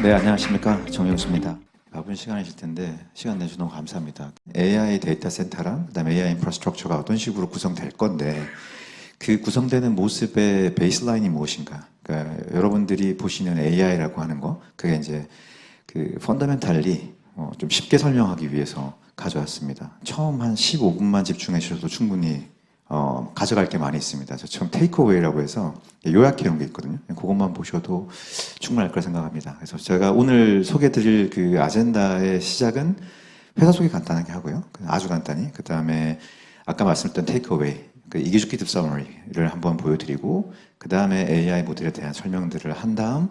네, 안녕하십니까. 정영수입니다. 바쁜 시간이실 텐데 시간 내주셔서 너무 감사합니다. AI 데이터 센터랑 그다음에 AI 인프라스트럭처가 어떤 식으로 구성될 건데 그 구성되는 모습의 베이스라인이 무엇인가? 그러니까 여러분들이 보시는 AI라고 하는 거, 그게 이제 그 펀더멘탈리 좀 쉽게 설명하기 위해서 가져왔습니다. 처음 한 15분만 집중해 주셔도 충분히 가져갈 게 많이 있습니다. 저처럼 테이크어웨이라고 해서 요약해 놓은 게 있거든요. 그것만 보셔도 충분할 거라 생각합니다. 그래서 제가 오늘 소개해 드릴 그 아젠다의 시작은 회사 소개 간단하게 하고요. 아주 간단히. 그 다음에 아까 말씀드렸던 테이크어웨이, 그 이기주기tive 서머리를 한번 보여드리고, 그 다음에 AI 모델에 대한 설명들을 한 다음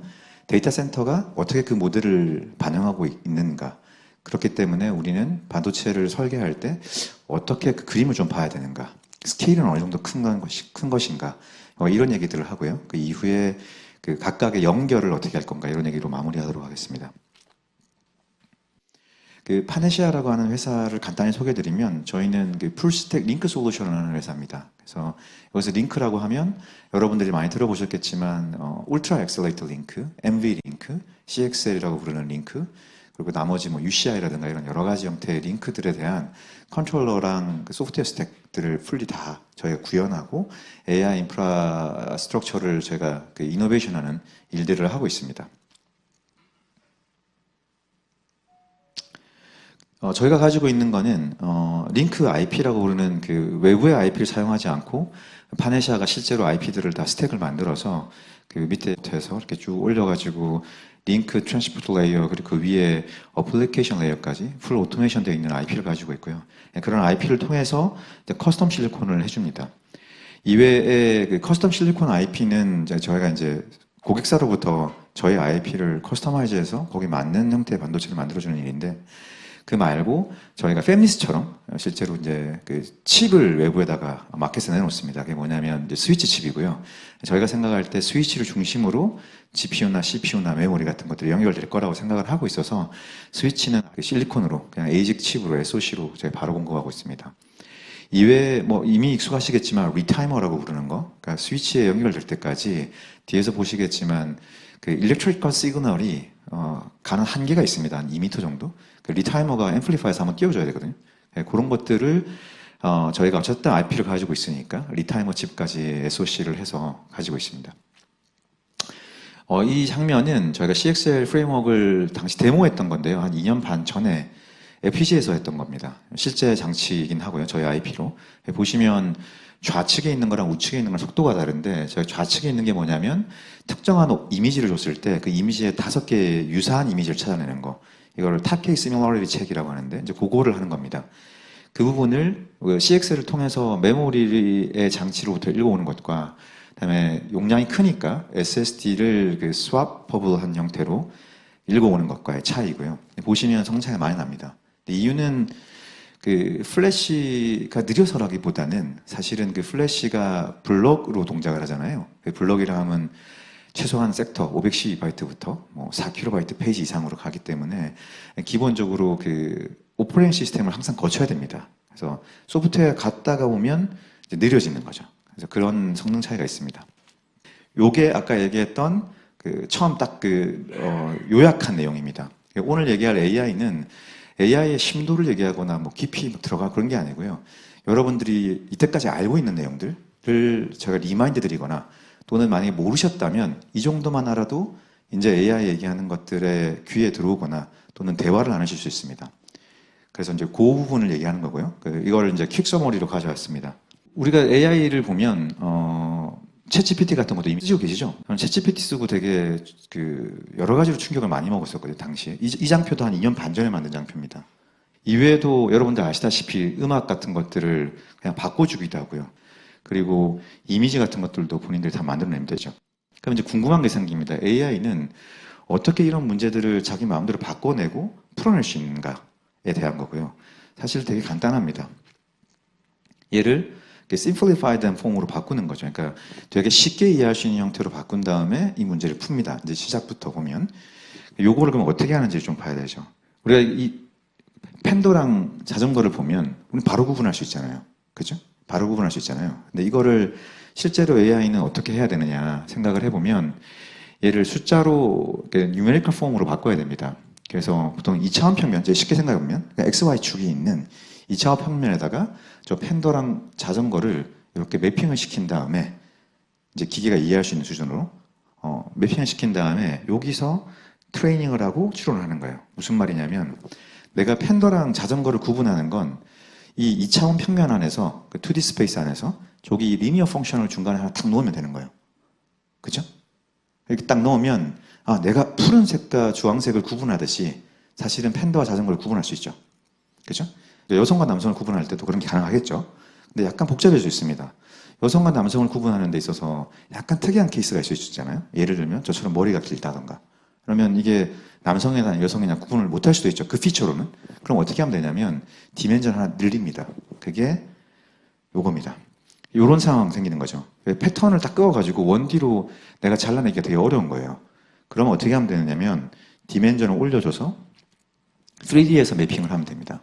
데이터 센터가 어떻게 그 모델을 반영하고 있는가. 그렇기 때문에 우리는 반도체를 설계할 때 어떻게 그 그림을 좀 봐야 되는가. 스케일은 어느 정도 큰 것인가. 이런 얘기들을 하고요. 그 이후에 그 각각의 연결을 어떻게 할 건가. 이런 얘기로 마무리하도록 하겠습니다. 그 파네시아라고 하는 회사를 간단히 소개해드리면 저희는 그 풀스택 링크 솔루션을 하는 회사입니다. 그래서 여기서 링크라고 하면 여러분들이 많이 들어보셨겠지만 울트라 엑셀레이터 링크, MV 링크, CXL이라고 부르는 링크, 그리고 나머지 뭐 UCI라든가 이런 여러 가지 형태의 링크들에 대한 컨트롤러랑 그 소프트웨어 스택들을 풀리 다 저희가 구현하고 AI 인프라 스트럭처를 저희가 그 이노베이션하는 일들을 하고 있습니다. 저희가 가지고 있는 거는 링크 IP라고 부르는 그 외부의 IP를 사용하지 않고 파네시아가 실제로 IP들을 다 스택을 만들어서 그 밑에서 이렇게 쭉 올려가지고 링크 트랜스포트 레이어 그리고 그 위에 어플리케이션 레이어까지 풀 오토메이션 되어 있는 IP를 가지고 있고요. 그런 IP를 통해서 커스텀 실리콘을 해줍니다. 이외에 그 커스텀 실리콘 IP는 저희가 이제 고객사로부터 저희 IP를 커스터마이즈해서 거기 맞는 형태의 반도체를 만들어주는 일인데, 그 말고 저희가 팹리스처럼 실제로 이제 그 칩을 외부에다가 마켓에 내놓습니다. 그게 뭐냐면 이제 스위치 칩이고요. 저희가 생각할 때 스위치를 중심으로 GPU나 CPU나 메모리 같은 것들이 연결될 거라고 생각을 하고 있어서 스위치는 실리콘으로 그냥 에이직 칩으로 SoC로 저희 바로 공급하고 있습니다. 이외에 뭐 이미 익숙하시겠지만 리타이머라고 부르는 거, 그러니까 스위치에 연결될 때까지 뒤에서 보시겠지만 그 일렉트리컬 시그널이 가는 한계가 있습니다. 한 2m 정도. 그 리타이머가 앰플리파이어에서 한번 띄워줘야 되거든요. 그런 것들을 저희가 어쨌든 IP를 가지고 있으니까 리타이머 칩까지 SoC를 해서 가지고 있습니다. 이 장면은 저희가 CXL 프레임워크를 당시 데모했던 건데요. 한 2년 반 전에 FPGA에서 했던 겁니다. 실제 장치이긴 하고요. 저희 IP로. 보시면 좌측에 있는 거랑 우측에 있는 거랑 속도가 다른데, 저희 좌측에 있는 게 뭐냐면 특정한 이미지를 줬을 때 그 이미지에 5개의 유사한 이미지를 찾아내는 거. 이거를 탑 케이스 시뮬러리티 책이라고 하는데 이제 그거를 하는 겁니다. 그 부분을 CXL을 통해서 메모리의 장치로부터 읽어오는 것과 그다음에 용량이 크니까 SSD를 그 스왑퍼블한 형태로 읽어오는 것과의 차이고요. 보시면 성차이가 많이 납니다. 이유는 그 플래시가 느려서라기보다는 사실은 그 플래시가 블럭으로 동작을 하잖아요. 그 블럭이라 하면 최소한 섹터 512바이트부터 뭐 4KB 페이지 이상으로 가기 때문에 기본적으로 그 오퍼레이팅 시스템을 항상 거쳐야 됩니다. 그래서 소프트웨어 갔다가 오면 이제 느려지는 거죠. 그래서 그런 성능 차이가 있습니다. 요게 아까 얘기했던 그 처음 딱 그 요약한 내용입니다. 오늘 얘기할 AI는 AI의 심도를 얘기하거나 뭐 깊이 들어가 그런 게 아니고요. 여러분들이 이때까지 알고 있는 내용들을 제가 리마인드 드리거나 또는 만약에 모르셨다면 이 정도만 알아도 이제 AI 얘기하는 것들에 귀에 들어오거나 또는 대화를 나누실 수 있습니다. 그래서 이제 그 부분을 얘기하는 거고요. 이걸 이제 퀵 서머리로 가져왔습니다. 우리가 AI를 보면 챗GPT 같은 것도 이미 쓰시고 계시죠? 저는 챗GPT 쓰고 되게 그 여러 가지로 충격을 많이 먹었었거든요, 당시에. 이 장표도 한 2년 반 전에 만든 장표입니다. 이외에도 여러분들 아시다시피 음악 같은 것들을 그냥 바꿔주기도 하고요. 그리고 이미지 같은 것들도 본인들이 다 만들어내면 되죠. 그럼 이제 궁금한 게 생깁니다. AI는 어떻게 이런 문제들을 자기 마음대로 바꿔내고 풀어낼 수 있는가에 대한 거고요. 사실 되게 간단합니다. 얘를 simplified 폼으로 바꾸는 거죠. 그러니까 되게 쉽게 이해할 수 있는 형태로 바꾼 다음에 이 문제를 풉니다. 이제 시작부터 보면. 요거를 그럼 어떻게 하는지 좀 봐야 되죠. 우리가 이 펜도랑 자전거를 보면 우리 바로 구분할 수 있잖아요. 그죠? 바로 구분할 수 있잖아요. 근데 이거를 실제로 AI는 어떻게 해야 되느냐 생각을 해보면 얘를 숫자로 뉴메리컬 폼으로 바꿔야 됩니다. 그래서 보통 2차원 평면, 쉽게 생각해보면 XY축이 있는 2차원 평면에다가 저 팬더랑 자전거를 이렇게 매핑을 시킨 다음에 이제 기계가 이해할 수 있는 수준으로 매핑을 시킨 다음에 여기서 트레이닝을 하고 추론을 하는 거예요. 무슨 말이냐면 내가 팬더랑 자전거를 구분하는 건 이 2차원 평면 안에서 그 2D 스페이스 안에서 저기 리니어 펑션을 중간에 하나 딱 놓으면 되는 거예요. 그죠? 이렇게 딱 넣으면 내가 푸른색과 주황색을 구분하듯이 사실은 팬더와 자전거를 구분할 수 있죠. 그죠? 여성과 남성을 구분할 때도 그런 게 가능하겠죠. 근데 약간 복잡해질 수 있습니다. 여성과 남성을 구분하는 데 있어서 약간 특이한 케이스가 있을 수 있잖아요. 예를 들면 저처럼 머리가 길다던가. 그러면 이게 남성이나 여성이냐 구분을 못할 수도 있죠. 그 피처로는. 그럼 어떻게 하면 되냐면 디멘전 하나 늘립니다. 그게 요겁니다. 이런 상황 생기는 거죠. 패턴을 딱 끄어가지고 원디로 내가 잘라내기가 되게 어려운 거예요. 그러면 어떻게 하면 되느냐면 디멘전을 올려줘서 3D에서 매핑을 하면 됩니다.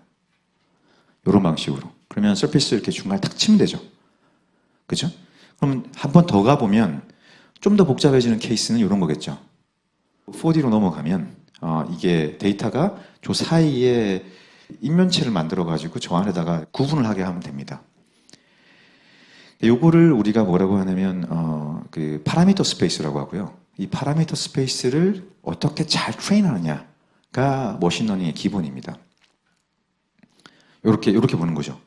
이런 방식으로. 그러면 서피스 이렇게 중간에 탁 치면 되죠. 그죠? 그럼 한 번 더 가보면 좀 더 복잡해지는 케이스는 이런 거겠죠. 4D로 넘어가면 이게 데이터가 저 사이에 인면체를 만들어가지고 저 안에다가 구분을 하게 하면 됩니다. 요거를 우리가 뭐라고 하냐면 그 파라미터 스페이스라고 하고요. 이 파라미터 스페이스를 어떻게 잘 트레인하느냐가 머신러닝의 기본입니다. 요렇게 보는 거죠.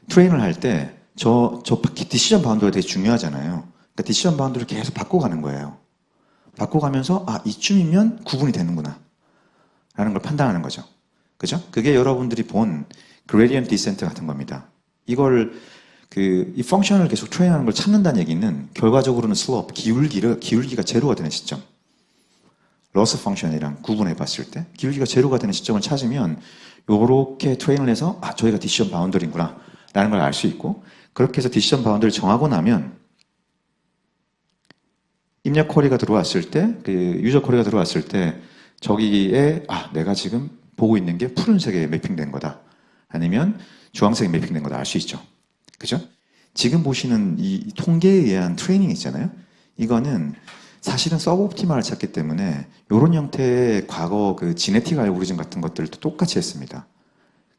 트레인을 할 때 저 디시전 바운더가 되게 중요하잖아요. 그러니까 디시전 바운더를 계속 바꿔가는 거예요. 바꿔가면서 이쯤이면 구분이 되는구나 라는 걸 판단하는 거죠. 그죠? 그게 여러분들이 본 그레디언트 디센트 같은 겁니다. 이걸 이 펑션을 계속 트레인하는 걸 찾는다는 얘기는 결과적으로는 슬롭, 기울기가 제로가 되는 시점. 로스 펑션이랑 구분해 봤을 때 기울기가 제로가 되는 시점을 찾으면 요렇게 트레인을 해서 저희가 디시전 바운더리구나 라는 걸 알 수 있고, 그렇게 해서 디시전 바운더를 정하고 나면 입력 쿼리가 들어왔을 때, 유저 쿼리가 들어왔을 때 저기에 내가 지금 보고 있는 게 푸른색에 매핑된 거다. 아니면 주황색에 매핑된 거다 알 수 있죠. 그죠? 지금 보시는 이 통계에 의한 트레이닝 있잖아요. 이거는 사실은 서브옵티멀을 찾기 때문에 이런 형태의 과거 지네틱 알고리즘 같은 것들도 똑같이 했습니다.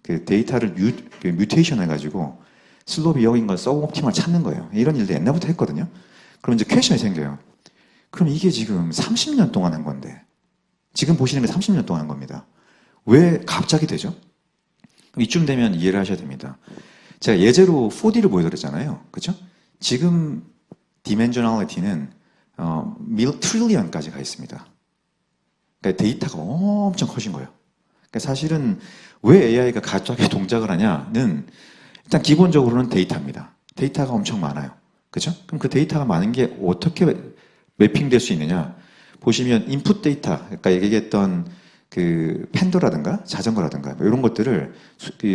데이터를 뮤테이션 해가지고 슬롭이 여긴 걸 서브옵티멀 찾는 거예요. 이런 일도 옛날부터 했거든요. 그럼 이제 퀘션이 생겨요. 그럼 이게 지금 30년 동안 한 건데, 지금 보시는 게 30년 동안 한 겁니다. 왜 갑자기 되죠? 이쯤 되면 이해를 하셔야 됩니다. 제가 예제로 4D를 보여드렸잖아요. 그죠? 지금 디멘셔널리티는 트릴리언까지 가 있습니다. 그러니까 데이터가 엄청 커진 거예요. 그러니까 사실은 왜 AI가 갑자기 동작을 하냐는 일단 기본적으로는 데이터입니다. 데이터가 엄청 많아요. 그죠? 그럼 그 데이터가 많은 게 어떻게 매핑될 수 있느냐? 보시면 인풋 데이터, 그러니까 얘기했던 팬더라든가 자전거라든가 이런 것들을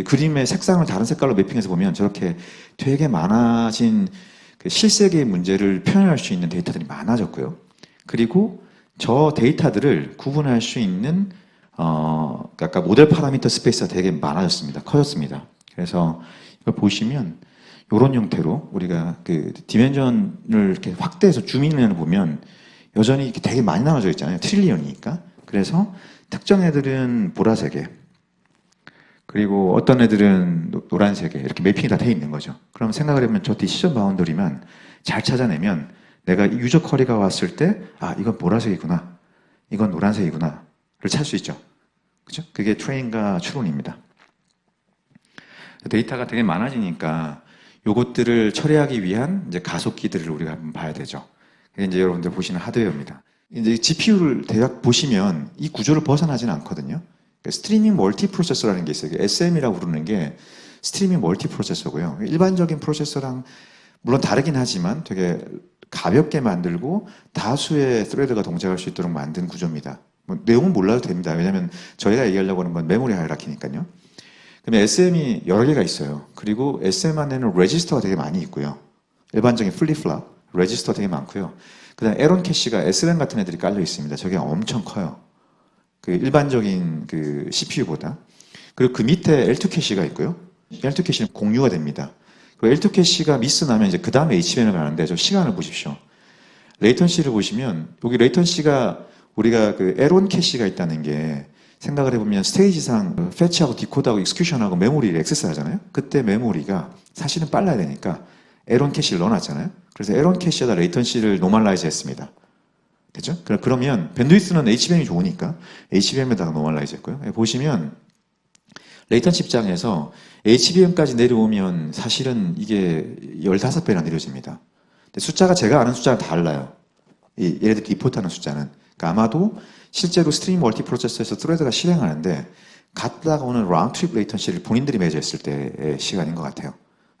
그림의 색상을 다른 색깔로 매핑해서 보면 저렇게 되게 많아진 실세계의 문제를 표현할 수 있는 데이터들이 많아졌고요. 그리고 저 데이터들을 구분할 수 있는 아까 모델 파라미터 스페이스가 되게 많아졌습니다. 커졌습니다. 그래서 이걸 보시면 이런 형태로 우리가 디멘전을 이렇게 확대해서 줌인을 보면 여전히 이렇게 되게 많이 나눠져 있잖아요. 트릴리언이니까. 그래서 특정 애들은 보라색에, 그리고 어떤 애들은 노란색에 이렇게 매핑이 다 돼 있는 거죠. 그럼 생각을 해보면 저 디시전 바운더리만 잘 찾아내면 내가 유저 쿼리가 왔을 때 이건 보라색이구나, 이건 노란색이구나를 찾을 수 있죠. 그죠? 그게 트레인과 추론입니다. 데이터가 되게 많아지니까 요것들을 처리하기 위한 이제 가속기들을 우리가 한번 봐야 되죠. 그게 이제 여러분들 보시는 하드웨어입니다. 이제 GPU를 대략 보시면 이 구조를 벗어나지는 않거든요. 스트리밍 멀티 프로세서라는 게 있어요. SM이라고 부르는 게 스트리밍 멀티 프로세서고요. 일반적인 프로세서랑 물론 다르긴 하지만 되게 가볍게 만들고 다수의 스레드가 동작할 수 있도록 만든 구조입니다. 내용은 몰라도 됩니다. 왜냐하면 저희가 얘기하려고 하는 건 메모리 하이라키니까요. 그러면 SM이 여러 개가 있어요. 그리고 SM 안에는 레지스터가 되게 많이 있고요. 일반적인 플립플랍, 레지스터 되게 많고요. 그 다음에 에런 캐시가 SRAM 같은 애들이 깔려 있습니다. 저게 엄청 커요. 일반적인 CPU보다. 그리고 그 밑에 L2 캐시가 있고요. L2 캐시는 공유가 됩니다. 그리고 L2 캐시가 미스 나면 이제 그 다음에 HBM을 가는데 저 시간을 보십시오. 레이턴시를 보시면 여기 레이턴시가 우리가 그 L1 캐시가 있다는 게 생각을 해보면 스테이지상 패치하고 디코드하고 익스큐션하고 메모리를 액세스 하잖아요. 그때 메모리가 사실은 빨라야 되니까 L1 캐시를 넣어놨잖아요. 그래서 L1 캐시에다 레이턴시를 노멀라이즈 했습니다. 됐죠? 그러면 밴드위스는 HBM이 좋으니까 HBM에다가 노멀라이즈 했고요. 보시면 레이턴시 입장에서 HBM까지 내려오면 사실은 이게 15배나 느려집니다. 근데 숫자가 제가 아는 숫자랑 달라요. 얘네들 리포트하는 숫자는. 그러니까 아마도 실제로 스트림 멀티 프로세서에서 스레드가 실행하는데 갔다가 오는 라운드 트립 레이턴시를 본인들이 매저했을 때의 시간인 것 같아요.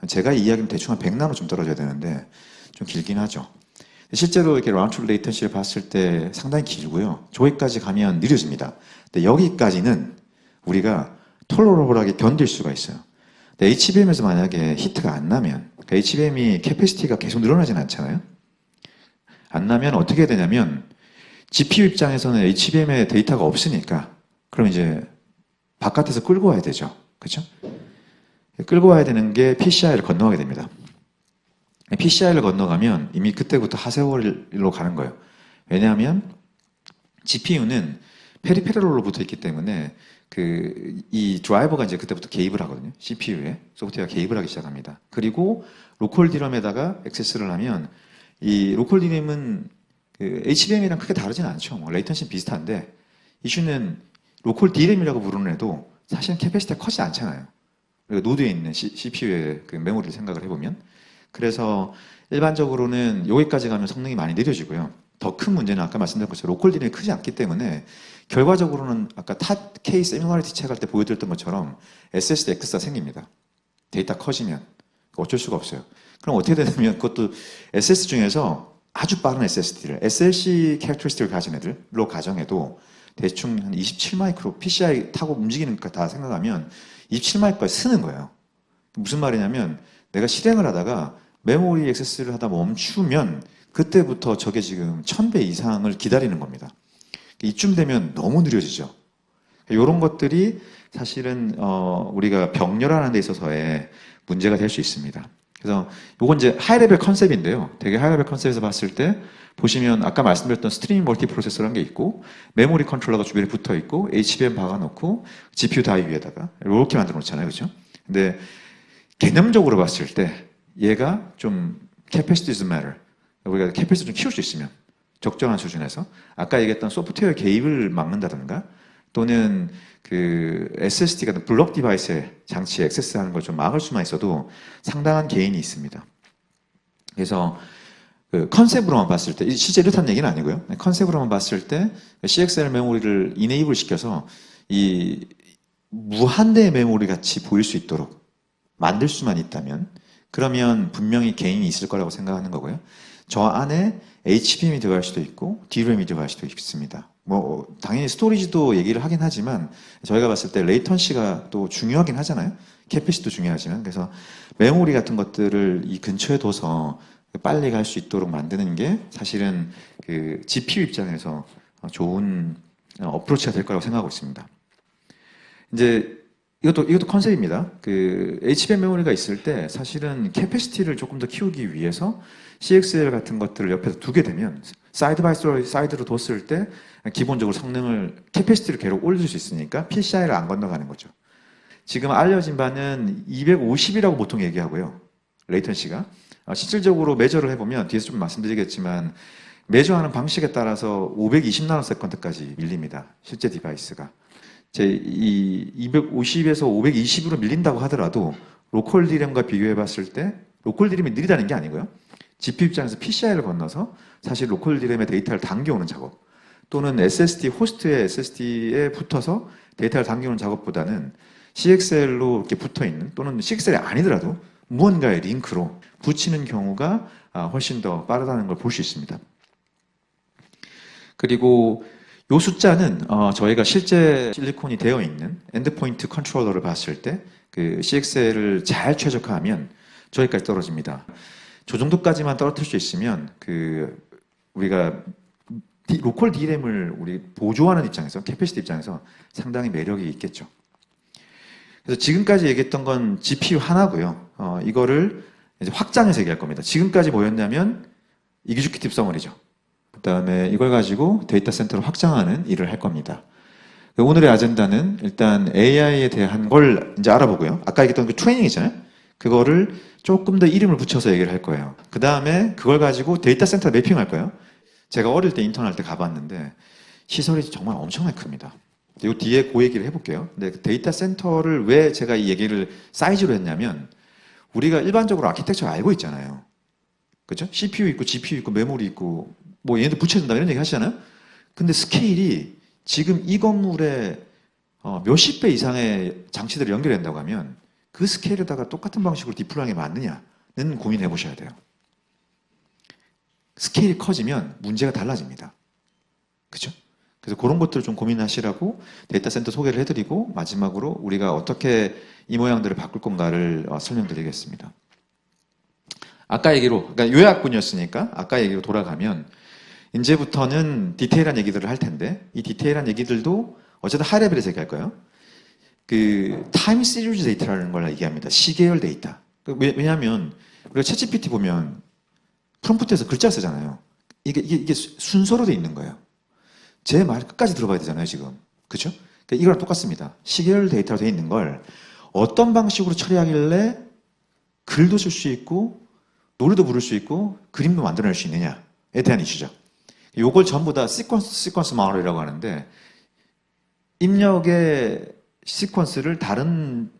제가 이 이야기는 대충 한 100나노 좀 떨어져야 되는데 좀 길긴 하죠. 실제로 이렇게 라운드 트립 레이턴시를 봤을 때 상당히 길고요. 저기까지 가면 느려집니다. 근데 여기까지는 우리가 톨러러블하게 견딜 수가 있어요. 근데 HBM에서 만약에 히트가 안 나면, 그러니까 HBM이 캐패시티가 계속 늘어나진 않잖아요. 안 나면 어떻게 해야 되냐면 GPU 입장에서는 HBM에 데이터가 없으니까 그럼 이제 바깥에서 끌고 와야 되죠. 그렇죠? 끌고 와야 되는 게 PCI를 건너가게 됩니다. PCI를 건너가면 이미 그때부터 하세월로 가는 거예요. 왜냐하면 GPU는 페리페럴로 붙어 있기 때문에 이 드라이버가 이제 그때부터 개입을 하거든요. CPU에 소프트웨어가 개입을 하기 시작합니다. 그리고 로컬 디램에다가 액세스를 하면 이 로컬 디램은 HBM이랑 크게 다르진 않죠. 뭐 레이턴시는 비슷한데 이슈는 로컬 디램이라고 부르는 애도 사실은 캐패시티가 커지지 않잖아요. 그리고 노드에 있는 CPU의 그 메모리를 생각을 해보면 그래서 일반적으로는 여기까지 가면 성능이 많이 느려지고요. 더 큰 문제는 아까 말씀드린 것처럼 로컬 디램이 크지 않기 때문에 결과적으로는 아까 탑K 세미나리티 체크할 때 보여드렸던 것처럼 SSD X가 생깁니다. 데이터 커지면 어쩔 수가 없어요. 그럼 어떻게 되냐면 그것도 SS 중에서 아주 빠른 SSD를 SLC 캐릭터리스틱을 가진 애들로 가정해도 대충 한 27마이크로 PCI 타고 움직이는 거 다 생각하면 27마이크까지 쓰는 거예요. 무슨 말이냐면 내가 실행을 하다가 메모리 액세스를 하다 멈추면 그때부터 저게 지금 1000배 이상을 기다리는 겁니다. 이쯤 되면 너무 느려지죠. 이런 것들이 사실은 우리가 병렬하는 데 있어서의 문제가 될 수 있습니다. 그래서 이건 이제 하이레벨 컨셉인데요. 되게 하이레벨 컨셉에서 봤을 때 보시면 아까 말씀드렸던 스트리밍 멀티 프로세서라는 게 있고 메모리 컨트롤러가 주변에 붙어 있고 HBM 박아놓고 GPU 다이 위에다가 이렇게 만들어 놓잖아요. 그렇죠? 근데 개념적으로 봤을 때 얘가 좀 capacity doesn't matter. 우리가 캐패시티를 좀 키울 수 있으면 적정한 수준에서 아까 얘기했던 소프트웨어 개입을 막는다든가 또는 그 SSD 같은 블록 디바이스의 장치에 액세스하는 걸 좀 막을 수만 있어도 상당한 개인이 있습니다. 그래서 그 컨셉으로만 봤을 때 실제 이렇다는 얘기는 아니고요. 컨셉으로만 봤을 때 CXL 메모리를 이네이블 시켜서 이 무한대의 메모리 같이 보일 수 있도록 만들 수만 있다면 그러면 분명히 개인이 있을 거라고 생각하는 거고요. 저 안에 HBM이 들어갈 수도 있고 DRAM이 들어갈 수도 있습니다. 뭐 당연히 스토리지도 얘기를 하긴 하지만 저희가 봤을 때 레이턴시가 또 중요하긴 하잖아요. 캐패시티도 중요하지만 그래서 메모리 같은 것들을 이 근처에 둬서 빨리 갈 수 있도록 만드는 게 사실은 그 GPU 입장에서 좋은 어프로치가 될 거라고 생각하고 있습니다. 이제 이것도 컨셉입니다. 그 HBM 메모리가 있을 때 사실은 캐패시티를 조금 더 키우기 위해서 CXL 같은 것들을 옆에서 두게 되면 사이드 바이 사이드로 뒀을 때 기본적으로 성능을 캐패시티를 계속 올릴 수 있으니까 PCI를 안 건너가는 거죠. 지금 알려진 바는 250이라고 보통 얘기하고요. 레이턴시가. 실질적으로 매저를 해보면 뒤에서 좀 말씀드리겠지만 매저하는 방식에 따라서 520나노세컨드까지 밀립니다. 실제 디바이스가. 이 250에서 520으로 밀린다고 하더라도 로컬 디램과 비교해 봤을 때 로컬 디램이 느리다는 게 아니고요. GPU 입장에서 PCI를 건너서 사실 로컬 디램의 데이터를 당겨오는 작업 또는 SSD 호스트의 SSD에 붙어서 데이터를 당겨오는 작업보다는 CXL로 이렇게 붙어 있는 또는 CXL이 아니더라도 무언가의 링크로 붙이는 경우가 훨씬 더 빠르다는 걸 볼 수 있습니다. 그리고 이 숫자는 저희가 실제 실리콘이 되어 있는 엔드포인트 컨트롤러를 봤을 때 그 CXL을 잘 최적화하면 저기까지 떨어집니다. 저 정도까지만 떨어뜨릴 수 있으면 우리가 로컬 D램을 우리 보조하는 입장에서 캐패시티 입장에서 상당히 매력이 있겠죠. 그래서 지금까지 얘기했던 건 GPU 하나고요. 이거를 이제 확장해서 얘기할 겁니다. 지금까지 뭐였냐면 이규큐티브 서머리죠. 그다음에 이걸 가지고 데이터 센터를 확장하는 일을 할 겁니다. 오늘의 아젠다는 일단 AI에 대한 걸 이제 알아보고요. 아까 얘기했던 그 트레이닝 있잖아요. 그거를 조금 더 이름을 붙여서 얘기를 할 거예요. 그 다음에 그걸 가지고 데이터 센터 매핑할 거예요. 제가 어릴 때 인턴 할 때 가봤는데 시설이 정말 엄청나게 큽니다. 이 뒤에 그 얘기를 해볼게요. 근데 데이터 센터를 왜 제가 이 얘기를 사이즈로 했냐면 우리가 일반적으로 아키텍처를 알고 있잖아요. 그죠? CPU 있고 GPU 있고 메모리 있고 뭐 얘네들 붙여준다 이런 얘기 하시잖아요. 근데 스케일이 지금 이 건물에 몇십 배 이상의 장치들을 연결한다고 하면 그 스케일에다가 똑같은 방식으로 디플로이하는 게 맞느냐는 고민해 보셔야 돼요. 스케일이 커지면 문제가 달라집니다. 그죠? 그래서 그런 것들을 좀 고민하시라고 데이터 센터 소개를 해드리고 마지막으로 우리가 어떻게 이 모양들을 바꿀 건가를 설명드리겠습니다. 아까 얘기로, 그러니까 요약분이었으니까 아까 얘기로 돌아가면 이제부터는 디테일한 얘기들을 할 텐데 이 디테일한 얘기들도 어쨌든 하이레벨에서 얘기할 거예요. 그 타임 시리즈 데이터라는 걸 얘기합니다. 시계열 데이터. 왜냐하면 우리가 챗GPT 보면 프롬프트에서 글자 쓰잖아요. 이게 순서로 돼 있는 거예요. 제 말 끝까지 들어봐야 되잖아요, 지금. 그죠? 그러니까 이거랑 똑같습니다. 시계열 데이터로 돼 있는 걸 어떤 방식으로 처리하길래 글도 쓸 수 있고 노래도 부를 수 있고 그림도 만들어낼 수 있느냐에 대한 이슈죠. 요걸 전부 다 시퀀스 마을이라고 하는데 입력의 시퀀스를 다른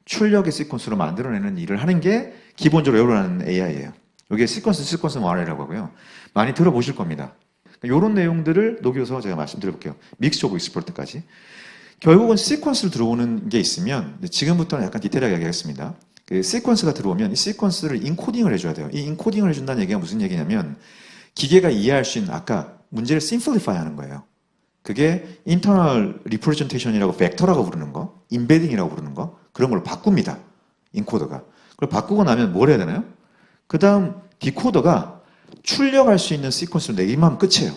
출력의 시퀀스로 만들어내는 일을 하는 게 기본적으로 열어나는 AI예요. 이게 시퀀스 마을이라고 하고요. 많이 들어보실 겁니다. 이런 내용들을 녹여서 제가 말씀드려볼게요. 믹스 오브 익스퍼트까지. 결국은 시퀀스를 들어오는 게 있으면 지금부터는 약간 디테일하게 얘기하겠습니다. 그 시퀀스가 들어오면 이 시퀀스를 인코딩을 해줘야 돼요. 이 인코딩을 해준다는 얘기가 무슨 얘기냐면 기계가 이해할 수 있는 아까 문제를 심플리파이 하는 거예요. 그게 인터널 리프레젠테이션이라고 벡터라고 부르는 거, 임베딩이라고 부르는 거 그런 걸로 바꿉니다. 인코더가. 그걸 바꾸고 나면 뭘 해야 되나요? 그 다음 디코더가 출력할 수 있는 시퀀스를 내기만 하면 끝이에요.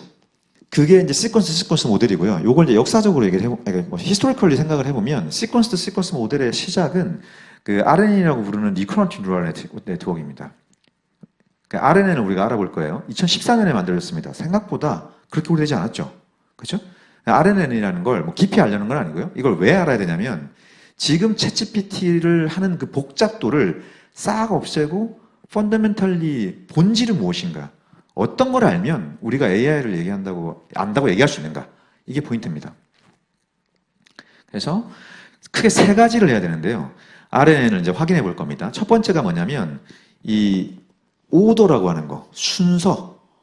그게 이제 시퀀스 모델이고요. 요걸 이제 역사적으로 얘기를 히스토리컬리 생각을 해보면 시퀀스 모델의 시작은 그 RNN이라고 부르는 리커런트 뉴럴 네트워크입니다. 그러니까 RNN을 우리가 알아볼 거예요. 2014년에 만들어졌습니다. 생각보다 그렇게 오래되지 않았죠. 그렇죠? RNN이라는 걸 뭐 깊이 알려는 건 아니고요. 이걸 왜 알아야 되냐면 지금 챗GPT를 하는 그 복잡도를 싹 없애고 펀더멘털리 본질은 무엇인가? 어떤 걸 알면 우리가 AI를 안다고 얘기할 수 있는가? 이게 포인트입니다. 그래서 크게 세 가지를 해야 되는데요. RNN을 이제 확인해 볼 겁니다. 첫 번째가 뭐냐면 이 오더라고 하는 거,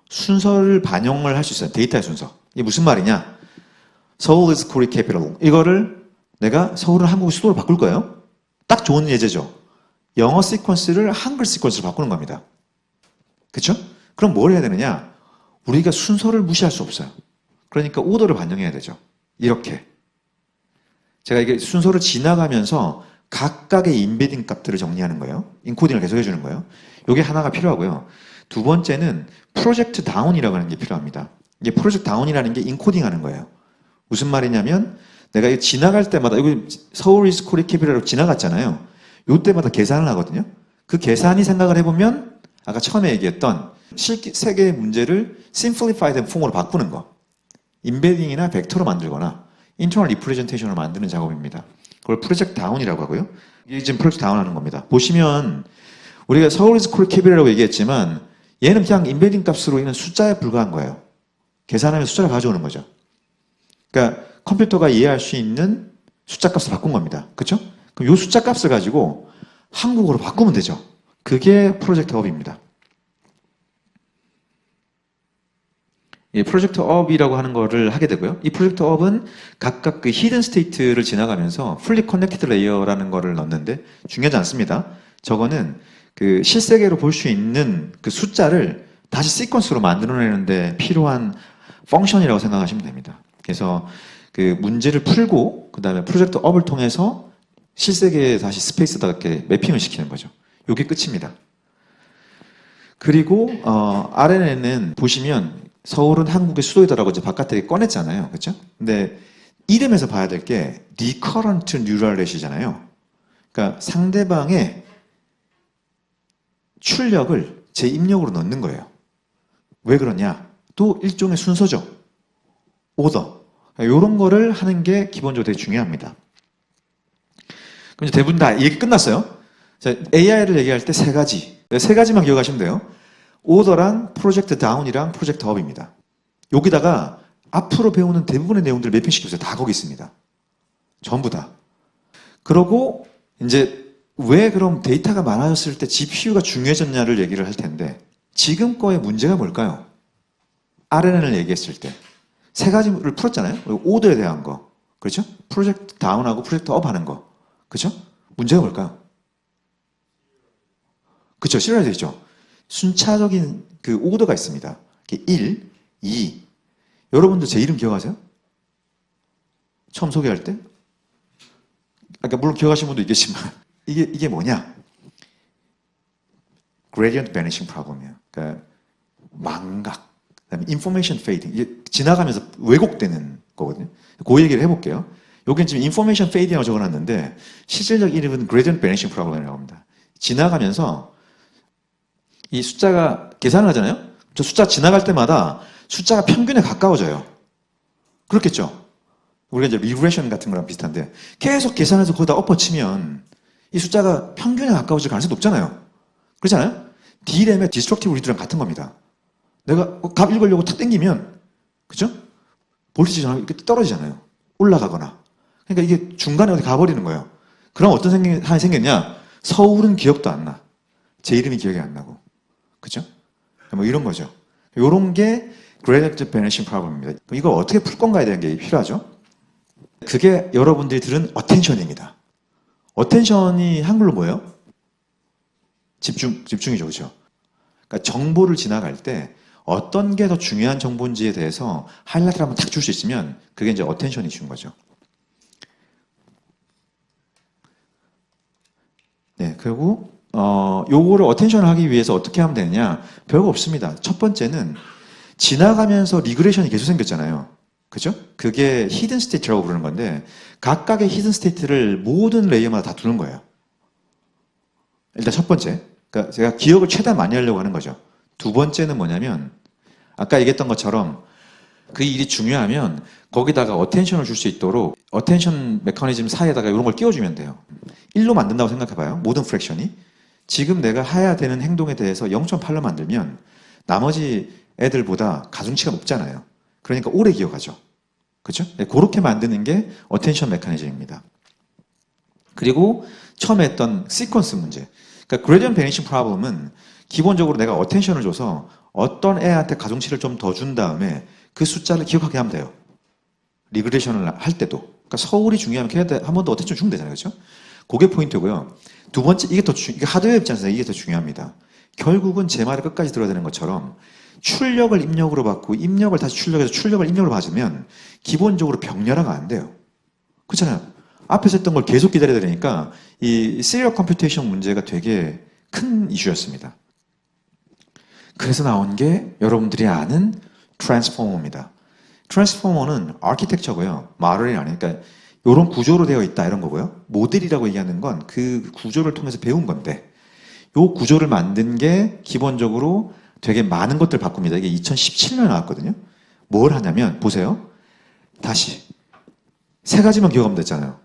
순서를 반영을 할 수 있어요. 데이터의 순서. 이게 무슨 말이냐? 서울 is Korea capital. 이거를 내가 서울은 한국의 수도로 바꿀 거예요. 딱 좋은 예제죠. 영어 시퀀스를 한글 시퀀스로 바꾸는 겁니다. 그렇죠? 그럼 뭘 해야 되느냐? 우리가 순서를 무시할 수 없어요. 그러니까 오더를 반영해야 되죠. 이렇게. 제가 이게 순서를 지나가면서 각각의 인베딩 값들을 정리하는 거예요. 인코딩을 계속 해주는 거예요. 이게 하나가 필요하고요. 두 번째는 프로젝트 다운이라고 하는 게 필요합니다. 이게 프로젝트 다운이라는 게 인코딩 하는 거예요. 무슨 말이냐면 내가 이거 지나갈 때마다 이거 서울 이스 코리아 캐피탈로 지나갔잖아요. 이때마다 계산을 하거든요. 그 계산이 생각을 해보면 아까 처음에 얘기했던 세계의 문제를 심플리파이드 폼으로 바꾸는 거. 인베딩이나 벡터로 만들거나 인터널 리프레젠테이션으로 만드는 작업입니다. 그걸 프로젝트 다운이라고 하고요. 이게 지금 프로젝트 다운 하는 겁니다. 보시면 우리가 서울 이스 코리아 캐피탈이라고 얘기했지만 얘는 그냥 인베딩 값으로 있는 숫자에 불과한 거예요. 계산하면 숫자를 가져오는 거죠. 그러니까 컴퓨터가 이해할 수 있는 숫자 값을 바꾼 겁니다. 그렇죠? 그럼 이 숫자 값을 가지고 한국어로 바꾸면 되죠. 그게 프로젝트 업입니다. 이 프로젝트 업이라고 하는 거를 하게 되고요. 이 프로젝트 업은 각각 그 히든 스테이트를 지나가면서 풀리 커넥티드 레이어라는 거를 넣는데 중요하지 않습니다. 저거는 그 실세계로 볼 수 있는 그 숫자를 다시 시퀀스로 만들어내는데 필요한 펑션이라고 생각하시면 됩니다. 그래서 그 문제를 풀고 그 다음에 프로젝트 업을 통해서 실세계에 다시 스페이스에다 이렇게 매핑을 시키는 거죠. 이게 끝입니다. 그리고 RNN은 보시면 서울은 한국의 수도이다라고 이제 바깥에 꺼냈잖아요. 그렇죠? 근데 이름에서 봐야 될 게 리커런트 뉴럴 넷이잖아요. 그러니까 상대방의 출력을 제 입력으로 넣는 거예요. 왜 그러냐? 또 일종의 순서죠. 오더. 이런 거를 하는 게 기본적으로 되게 중요합니다. 그럼 이제 대부분 다 얘기 끝났어요. AI를 얘기할 때 세 가지. 세 가지만 기억하시면 돼요. 오더랑 프로젝트 다운이랑 프로젝트 업입니다. 여기다가 앞으로 배우는 대부분의 내용들을 매핑시켜보세요. 다 거기 있습니다. 전부 다. 그러고 이제 왜 그럼 데이터가 많아졌을 때 GPU가 중요해졌냐를 얘기를 할 텐데 지금 거의 문제가 뭘까요? RNN을 얘기했을 때 세 가지를 풀었잖아요. 오더에 대한 거. 그렇죠? 프로젝트 다운하고 프로젝트 업 하는 거. 그렇죠? 문제가 뭘까요? 그렇죠. 시리얼이죠. 순차적인 그 오더가 있습니다. 1, 2. 여러분들 제 이름 기억하세요? 처음 소개할 때? 그러니까 물론 기억하시는 분도 있겠지만 이게 뭐냐? Gradient Vanishing Problem이에요. 그러니까 망각, 그다음에 Information Fading. 이게 지나가면서 왜곡되는 거거든요. 그 얘기를 해볼게요. 여기는 지금 Information Fading이라고 적어놨는데 실질적 이름은 Gradient Vanishing Problem이라고 합니다. 지나가면서 이 숫자가 계산을 하잖아요. 저 숫자 지나갈 때마다 숫자가 평균에 가까워져요. 그렇겠죠? 우리가 이제 리그레션 같은 거랑 비슷한데 계속 계산해서 거기다 엎어치면 이 숫자가 평균에 가까워질 가능성이 높잖아요. 그렇잖아요? D램의 디스트럭티브 리드랑 같은 겁니다. 내가 값 읽으려고 탁 땡기면 그죠? 볼티지가 이렇게 떨어지잖아요. 올라가거나. 그러니까 이게 중간에 어디 가버리는 거예요. 그럼 어떤 상황이 생겼냐? 서울은 기억도 안 나. 제 이름이 기억이 안 나고. 그죠? 뭐 이런 거죠. 이런 게 Gradient Vanishing Problem입니다. 이걸 어떻게 풀 건가에 대한 게 필요하죠. 그게 여러분들이 들은 Attention입니다. Attention이 한글로 뭐예요? 집중이죠. 그죠? 그러니까 정보를 지나갈 때 어떤 게 더 중요한 정보인지에 대해서 하이라이트를 한번 탁 줄 수 있으면 그게 이제 Attention이 준 거죠. 네, 그리고 요거를 어텐션을 하기 위해서 어떻게 하면 되느냐? 별거 없습니다. 첫 번째는 지나가면서 리그레션이 계속 생겼잖아요. 그죠? 그게 히든 스테이트라고 부르는 건데 각각의 히든 스테이트를 모든 레이어마다 다 두는 거예요. 일단 첫 번째. 그러니까 제가 기억을 최대한 많이 하려고 하는 거죠. 두 번째는 뭐냐면 아까 얘기했던 것처럼 그 일이 중요하면 거기다가 어텐션을 줄 수 있도록 어텐션 메커니즘 사이에다가 이런 걸 끼워주면 돼요. 1로 만든다고 생각해봐요. 모든 프랙션이. 지금 내가 해야 되는 행동에 대해서 0.8로 만들면 나머지 애들보다 가중치가 높잖아요. 그러니까 오래 기억하죠. 그렇죠? 네, 그렇게 만드는 게 어텐션 메커니즘입니다. 그리고 처음에 했던 시퀀스 문제. 그러니까 Gradient Vanishing Problem은 기본적으로 내가 어텐션을 줘서 어떤 애한테 가중치를 좀 더 준 다음에 그 숫자를 기억하게 하면 돼요. 리그레이션을 할 때도. 그러니까 서울이 중요하면 걔한테 한 번 더 어텐션 주면 되잖아요. 그렇죠? 그게 포인트고요. 두 번째, 이게 하드웨어 입장에서 이게 더 중요합니다. 결국은 제 말을 끝까지 들어야 되는 것처럼 출력을 입력으로 받고 입력을 다시 출력해서 출력을 입력으로 받으면 기본적으로 병렬화가 안 돼요. 그렇잖아요. 앞에서 했던 걸 계속 기다려야 되니까 이 시리얼 컴퓨테이션 문제가 되게 큰 이슈였습니다. 그래서 나온 게 여러분들이 아는 트랜스포머입니다. 트랜스포머는 아키텍처고요. 마를이 아니에요. 그러니까 이런 구조로 되어 있다 이런 거고요. 모델이라고 얘기하는 건 그 구조를 통해서 배운 건데 이 구조를 만든 게 기본적으로 되게 많은 것들을 바꿉니다. 이게 2017년에 나왔거든요. 뭘 하냐면 보세요. 다시 세 가지만 기억하면 됐잖아요.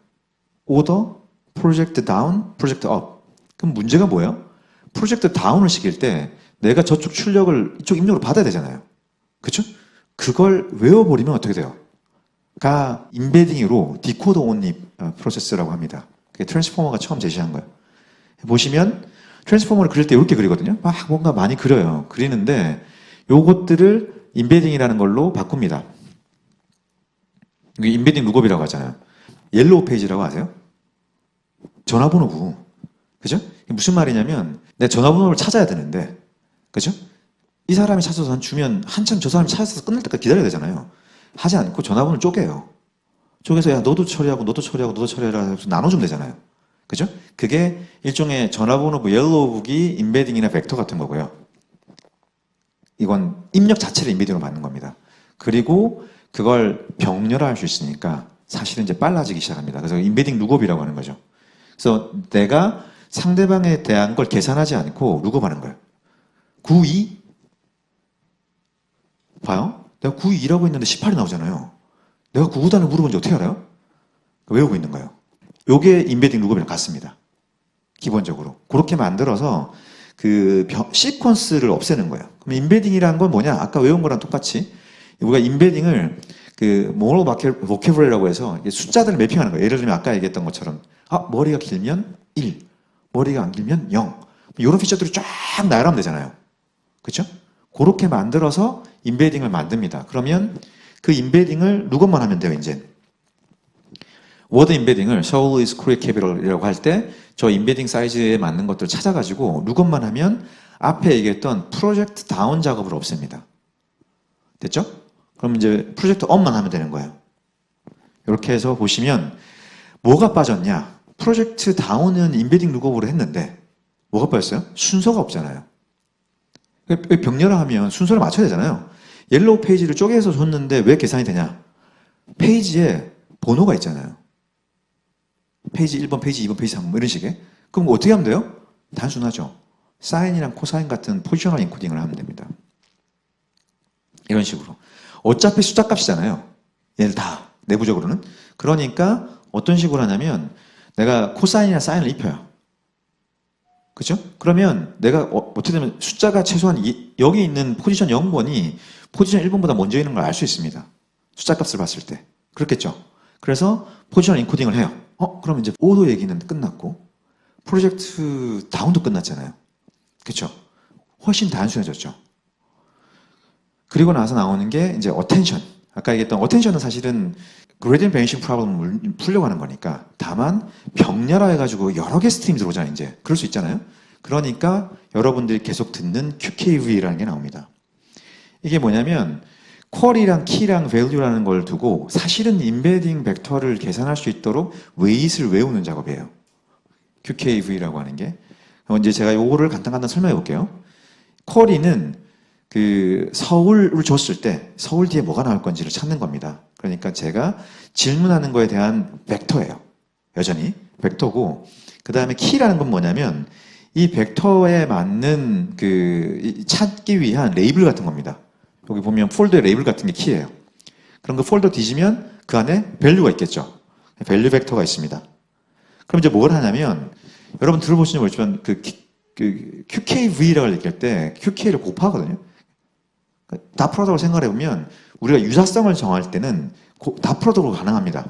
오더, 프로젝트 다운, 프로젝트 업. 그럼 문제가 뭐예요? 프로젝트 다운을 시킬 때 내가 저쪽 출력을 이쪽 입력으로 받아야 되잖아요. 그렇죠? 그걸 외워버리면 어떻게 돼요? 가 인베딩으로 디코더 온리 프로세스라고 합니다. 그게 트랜스포머가 처음 제시한 거예요. 보시면 트랜스포머를 그릴 때 이렇게 그리거든요. 막 뭔가 많이 그려요. 그리는데 요것들을 인베딩이라는 걸로 바꿉니다. 이게 인베딩 룩업이라고 하잖아요. 옐로우 페이지라고 아세요? 전화번호구. 그죠? 무슨 말이냐면 내 전화번호를 찾아야 되는데 그죠? 이 사람이 찾아서 주면 한참 저 사람이 찾아서 끝날 때까지 기다려야 되잖아요. 하지 않고 전화번호를 쪼개요. 쪼개서 야 너도 처리하고 너도 처리하고 너도 처리해라 해서 나눠주면 되잖아요. 그죠? 그게 일종의 전화번호부 옐로우북이 인베딩이나 벡터 같은 거고요. 이건 입력 자체를 인베딩으로 받는 겁니다. 그리고 그걸 병렬화할 수 있으니까 사실은 이제 빨라지기 시작합니다. 그래서 인베딩 룩업이라고 하는 거죠. 그래서 내가 상대방에 대한 걸 계산하지 않고 룩업하는 거예요. 92 봐요. 내가 9, 2라고 했는데 18이 나오잖아요. 내가 9, 9단을 물어본지 어떻게 알아요? 외우고 있는 거예요. 요게 임베딩 룩업이랑 같습니다. 기본적으로. 그렇게 만들어서 그 시퀀스를 없애는 거예요. 그럼 임베딩이라는 건 뭐냐? 아까 외운 거랑 똑같이 우리가 임베딩을 그 모노 보캐블러리라고 해서 숫자들을 매핑하는 거예요. 예를 들면 아까 얘기했던 것처럼 머리가 길면 1, 머리가 안 길면 0. 이런 피처들이 쫙 나열하면 되잖아요. 그렇죠? 그렇게 만들어서 임베딩을 만듭니다. 그러면 그 임베딩을 룩업만 하면 돼요, 이제. 워드 임베딩을 Seoul is Korea capital이라고 할 때 저 임베딩 사이즈에 맞는 것들을 찾아가지고 룩업만 하면 앞에 얘기했던 프로젝트 다운 작업을 없앱니다. 됐죠? 그럼 이제 프로젝트 업만 하면 되는 거예요. 이렇게 해서 보시면 뭐가 빠졌냐? 프로젝트 다운은 임베딩 룩업으로 했는데 뭐가 빠졌어요? 순서가 없잖아요. 병렬화 하면 순서를 맞춰야 되잖아요. 옐로우 페이지를 쪼개서 줬는데 왜 계산이 되냐? 페이지에 번호가 있잖아요. 페이지 1번, 페이지 2번, 페이지 3번 이런 식의. 그럼 어떻게 하면 돼요? 단순하죠. 사인이랑 코사인 같은 포지셔널 인코딩을 하면 됩니다. 이런 식으로. 어차피 숫자 값이잖아요. 얘를 다 내부적으로는. 그러니까 어떤 식으로 하냐면 내가 코사인이나 사인을 입혀요. 그죠? 그러면 내가 어떻게 되면 숫자가 최소한 여기 있는 포지션 0번이 포지션 1번보다 먼저 있는 걸 알 수 있습니다. 숫자 값을 봤을 때. 그렇겠죠? 그래서 포지션 인코딩을 해요. 그럼 이제 오도 얘기는 끝났고 프로젝트 다운도 끝났잖아요. 그렇죠? 훨씬 단순해졌죠. 그리고 나서 나오는 게 이제 어텐션. 아까 얘기했던 어텐션은 사실은 그레디언트 베니싱 프로블럼을 풀려고 하는 거니까 다만 병렬화해가지고 여러 개 스트림이 들어오잖아요. 이제 그럴 수 있잖아요. 그러니까 여러분들이 계속 듣는 QKV라는 게 나옵니다. 이게 뭐냐면 퀄이랑 키랑 밸류라는 걸 두고 사실은 임베딩 벡터를 계산할 수 있도록 웨이트를 외우는 작업이에요. QKV라고 하는 게. 이제 제가 요거를 간단히 설명해 볼게요. 쿼리는 그 서울을 줬을 때 서울 뒤에 뭐가 나올 건지를 찾는 겁니다. 그러니까 제가 질문하는 거에 대한 벡터예요. 여전히 벡터고 그 다음에 키라는 건 뭐냐면 이 벡터에 맞는 그 찾기 위한 레이블 같은 겁니다. 여기 보면 폴더의 레이블 같은 게 키예요. 그럼 그 폴더 뒤지면 그 안에 밸류가 있겠죠. 밸류 벡터가 있습니다. 그럼 이제 뭘 하냐면 여러분 들어보시면 모르지만 그 QKV라고 얘기할 때 QK를 곱하거든요. 다 프로덕트로 생각해 보면 우리가 유사성을 정할 때는 다 프로덕트로 가능합니다.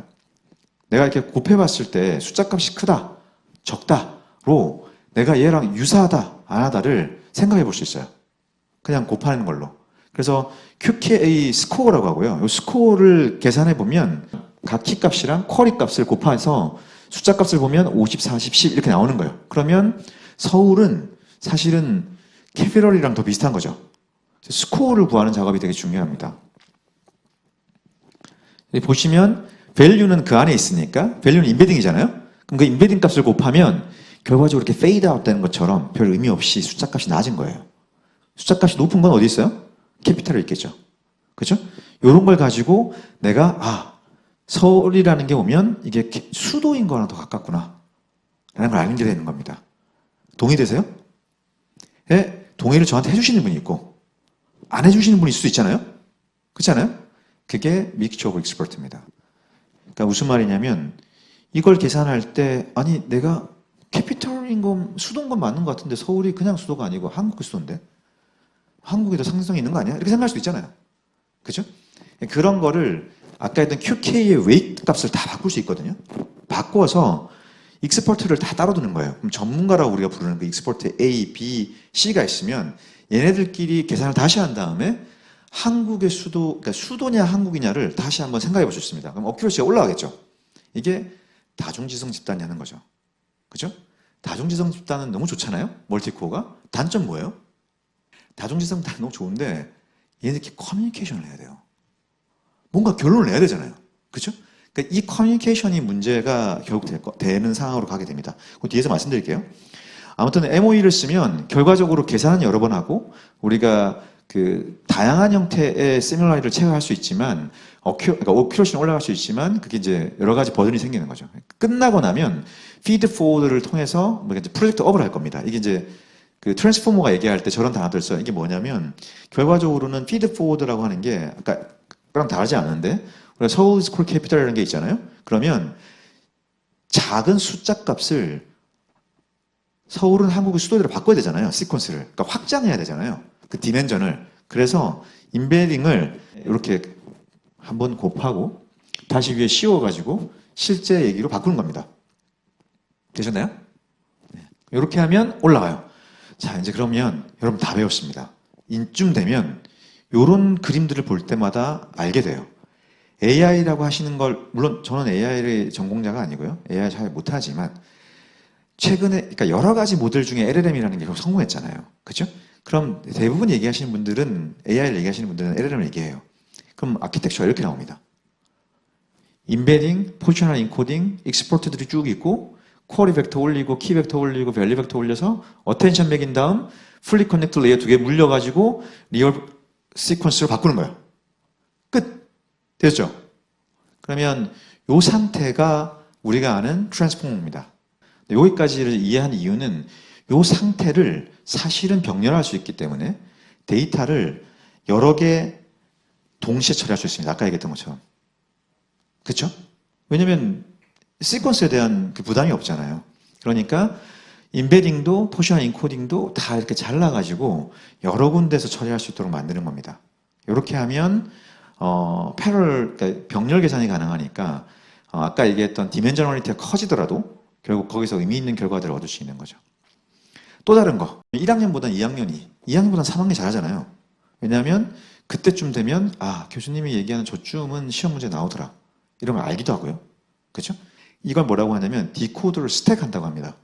내가 이렇게 곱해봤을 때 숫자 값이 크다, 적다로 내가 얘랑 유사하다, 안 하다를 생각해 볼 수 있어요. 그냥 곱하는 걸로. 그래서 QK 스코어라고 하고요. 이 스코어를 계산해 보면 각 키 값이랑 쿼리 값을 곱해서 숫자 값을 보면 50, 40, 10 이렇게 나오는 거예요. 그러면 서울은 사실은 캐피럴이랑 더 비슷한 거죠. 스코어를 구하는 작업이 되게 중요합니다. 보시면 밸류는 그 안에 있으니까 밸류는 임베딩이잖아요. 그럼 그 임베딩 값을 곱하면 결과적으로 이렇게 페이드 아웃 되는 것처럼 별 의미 없이 숫자 값이 낮은 거예요. 숫자 값이 높은 건 어디 있어요? 캐피탈에 있겠죠. 그죠? 이런 걸 가지고 내가 서울이라는 게 오면 이게 수도인 거랑 더 가깝구나 라는 걸 알게 되는 겁니다. 동의되세요? 예, 동의를 저한테 해주시는 분이 있고 안 해주시는 분이 있을 수도 있잖아요. 그렇지 않아요? 그게 mixture of expert입니다. 그러니까 무슨 말이냐면 이걸 계산할 때 아니 내가 캐피털인 건 수도인 건 맞는 것 같은데 서울이 그냥 수도가 아니고 한국 수도인데 한국에도 상승성이 있는 거 아니야? 이렇게 생각할 수도 있잖아요. 그죠? 그런 거를 아까 했던 QK의 웨이트 값을 다 바꿀 수 있거든요. 바꿔서 익스퍼트를 다 따로 두는 거예요. 그럼 전문가라고 우리가 부르는 그 익스퍼트 A, B, C가 있으면 얘네들끼리 계산을 다시 한 다음에 한국의 수도, 그러니까 수도냐 한국이냐를 다시 한번 생각해 볼 수 있습니다. 그럼 어큐러시가 올라가겠죠. 이게 다중지성 집단이 하는 거죠. 그죠? 다중지성 집단은 너무 좋잖아요. 멀티코어가. 단점 뭐예요? 다중지성 집단 너무 좋은데 얘네들끼리 커뮤니케이션을 해야 돼요. 뭔가 결론을 내야 되잖아요. 그죠? 그러니까 이 커뮤니케이션이 문제가 결국 되는 상황으로 가게 됩니다. 그 뒤에서 말씀드릴게요. 아무튼 MOE를 쓰면 결과적으로 계산은 여러 번 하고 우리가 그 다양한 형태의 시뮬라이를 체크할 수 있지만 그러니까 오큐러시는 올라갈 수 있지만 그게 이제 여러 가지 버전이 생기는 거죠. 끝나고 나면 피드 포워드를 통해서 프로젝트 업을 할 겁니다. 이게 이제 그 트랜스포머가 얘기할 때 저런 단어들 써요. 이게 뭐냐면 결과적으로는 피드 포워드라고 하는 게 아까랑 다르지 않은데 우리가 서울 스쿨 캐피탈이라는 게 있잖아요. 그러면 작은 숫자 값을 서울은 한국의 수도대로 바꿔야 되잖아요. 시퀀스를. 그러니까 확장해야 되잖아요. 그 디멘전을. 그래서 인베딩을 이렇게 한번 곱하고 다시 위에 씌워가지고 실제 얘기로 바꾸는 겁니다. 되셨나요? 네. 이렇게 하면 올라가요. 자, 이제 그러면 여러분 다 배웠습니다. 이쯤 되면 이런 그림들을 볼 때마다 알게 돼요. AI라고 하시는 걸, 물론 저는 AI의 전공자가 아니고요. AI 잘 못하지만 최근에, 그러니까 여러 가지 모델 중에 LLM이라는 게 성공했잖아요. 그죠? 그럼 대부분 얘기하시는 분들은, AI를 얘기하시는 분들은 LLM을 얘기해요. 그럼 아키텍처가 이렇게 나옵니다. 인베딩, 포지셔널 인코딩, 익스포트들이 쭉 있고, 쿼리 벡터 올리고, 키 벡터 올리고, 밸류 벡터 올려서, 어텐션 매긴 다음, 풀리 커넥트 레이어 2개 물려가지고, 리얼 시퀀스로 바꾸는 거예요. 끝! 됐죠? 그러면 이 상태가 우리가 아는 트랜스포머입니다. 여기까지를 이해한 이유는 이 상태를 사실은 병렬할 수 있기 때문에 데이터를 여러 개 동시에 처리할 수 있습니다. 아까 얘기했던 것처럼. 그렇죠? 왜냐면 시퀀스에 대한 그 부담이 없잖아요. 그러니까 인베딩도 포지셔널 인코딩도 다 이렇게 잘라가지고 여러 군데서 처리할 수 있도록 만드는 겁니다. 이렇게 하면 그러니까 병렬 계산이 가능하니까 아까 얘기했던 디멘저널리티가 커지더라도 결국 거기서 의미 있는 결과들을 얻을 수 있는 거죠. 또 다른 거. 1학년보다 2학년보다 3학년이 잘하잖아요. 왜냐하면 그때쯤 되면 교수님이 얘기하는 저쯤은 시험 문제 나오더라. 이런 걸 알기도 하고요. 그렇죠? 이걸 뭐라고 하냐면 디코더를 스택한다고 합니다.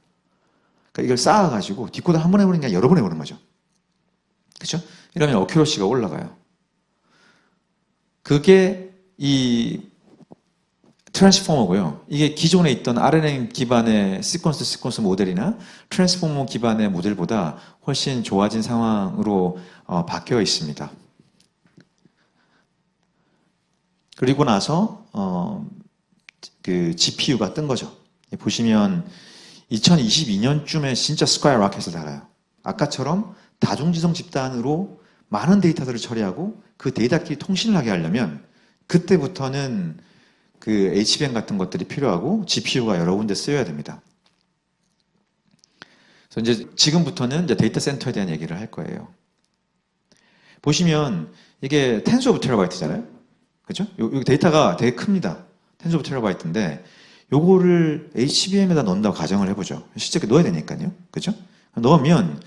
그러니까 이걸 쌓아가지고 디코더를 한 번 해보는 게 아니라 여러 번 해보는 거죠. 그렇죠? 이러면 어큐러시가 올라가요. 그게 이 트랜스포머고요. 이게 기존에 있던 RNN 기반의 시퀀스 모델이나 트랜스포머 기반의 모델보다 훨씬 좋아진 상황으로 바뀌어 있습니다. 그리고 나서 그 GPU가 뜬 거죠. 보시면 2022년쯤에 진짜 스카이 라켓을 달아요. 아까처럼 다중지성 집단으로 많은 데이터들을 처리하고 그 데이터끼리 통신을 하게 하려면 그때부터는 그 HBM 같은 것들이 필요하고 GPU가 여러 군데 쓰여야 됩니다. 그래서 이제 지금부터는 이제 데이터 센터에 대한 얘기를 할 거예요. 보시면 이게 텐스 오브 테라바이트잖아요. 그죠? 여기 데이터가 되게 큽니다. 텐스 오브 테라바이트인데 요거를 HBM에다 넣는다고 가정을 해보죠. 실제 넣어야 되니까요. 그죠? 넣으면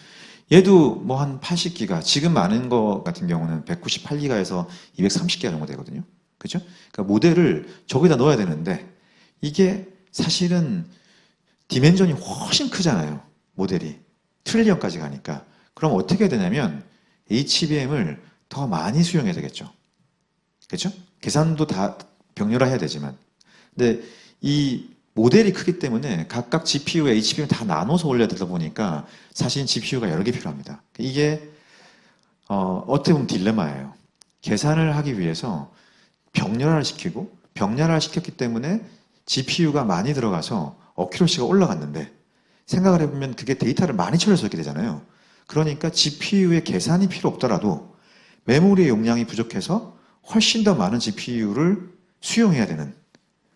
얘도 뭐 한 80기가, 지금 많은 거 같은 경우는 198기가에서 230기가 정도 되거든요. 그죠? 그러니까 모델을 저기다 넣어야 되는데 이게 사실은 디멘전이 훨씬 크잖아요. 모델이. 트릴리언까지 가니까. 그럼 어떻게 되냐면 HBM을 더 많이 수용해야 되겠죠. 그죠? 계산도 다 병렬화해야 되지만. 근데 이 모델이 크기 때문에 각각 GPU에 HBM 다 나눠서 올려야 되다 보니까 사실 GPU가 여러 개 필요합니다. 이게 어떻게 보면 딜레마예요. 계산을 하기 위해서 병렬화를 시키고 병렬화를 시켰기 때문에 GPU가 많이 들어가서 어큐러시가 올라갔는데 생각을 해보면 그게 데이터를 많이 처리해서 이렇게 되잖아요. 그러니까 GPU의 계산이 필요 없더라도 메모리의 용량이 부족해서 훨씬 더 많은 GPU를 수용해야 되는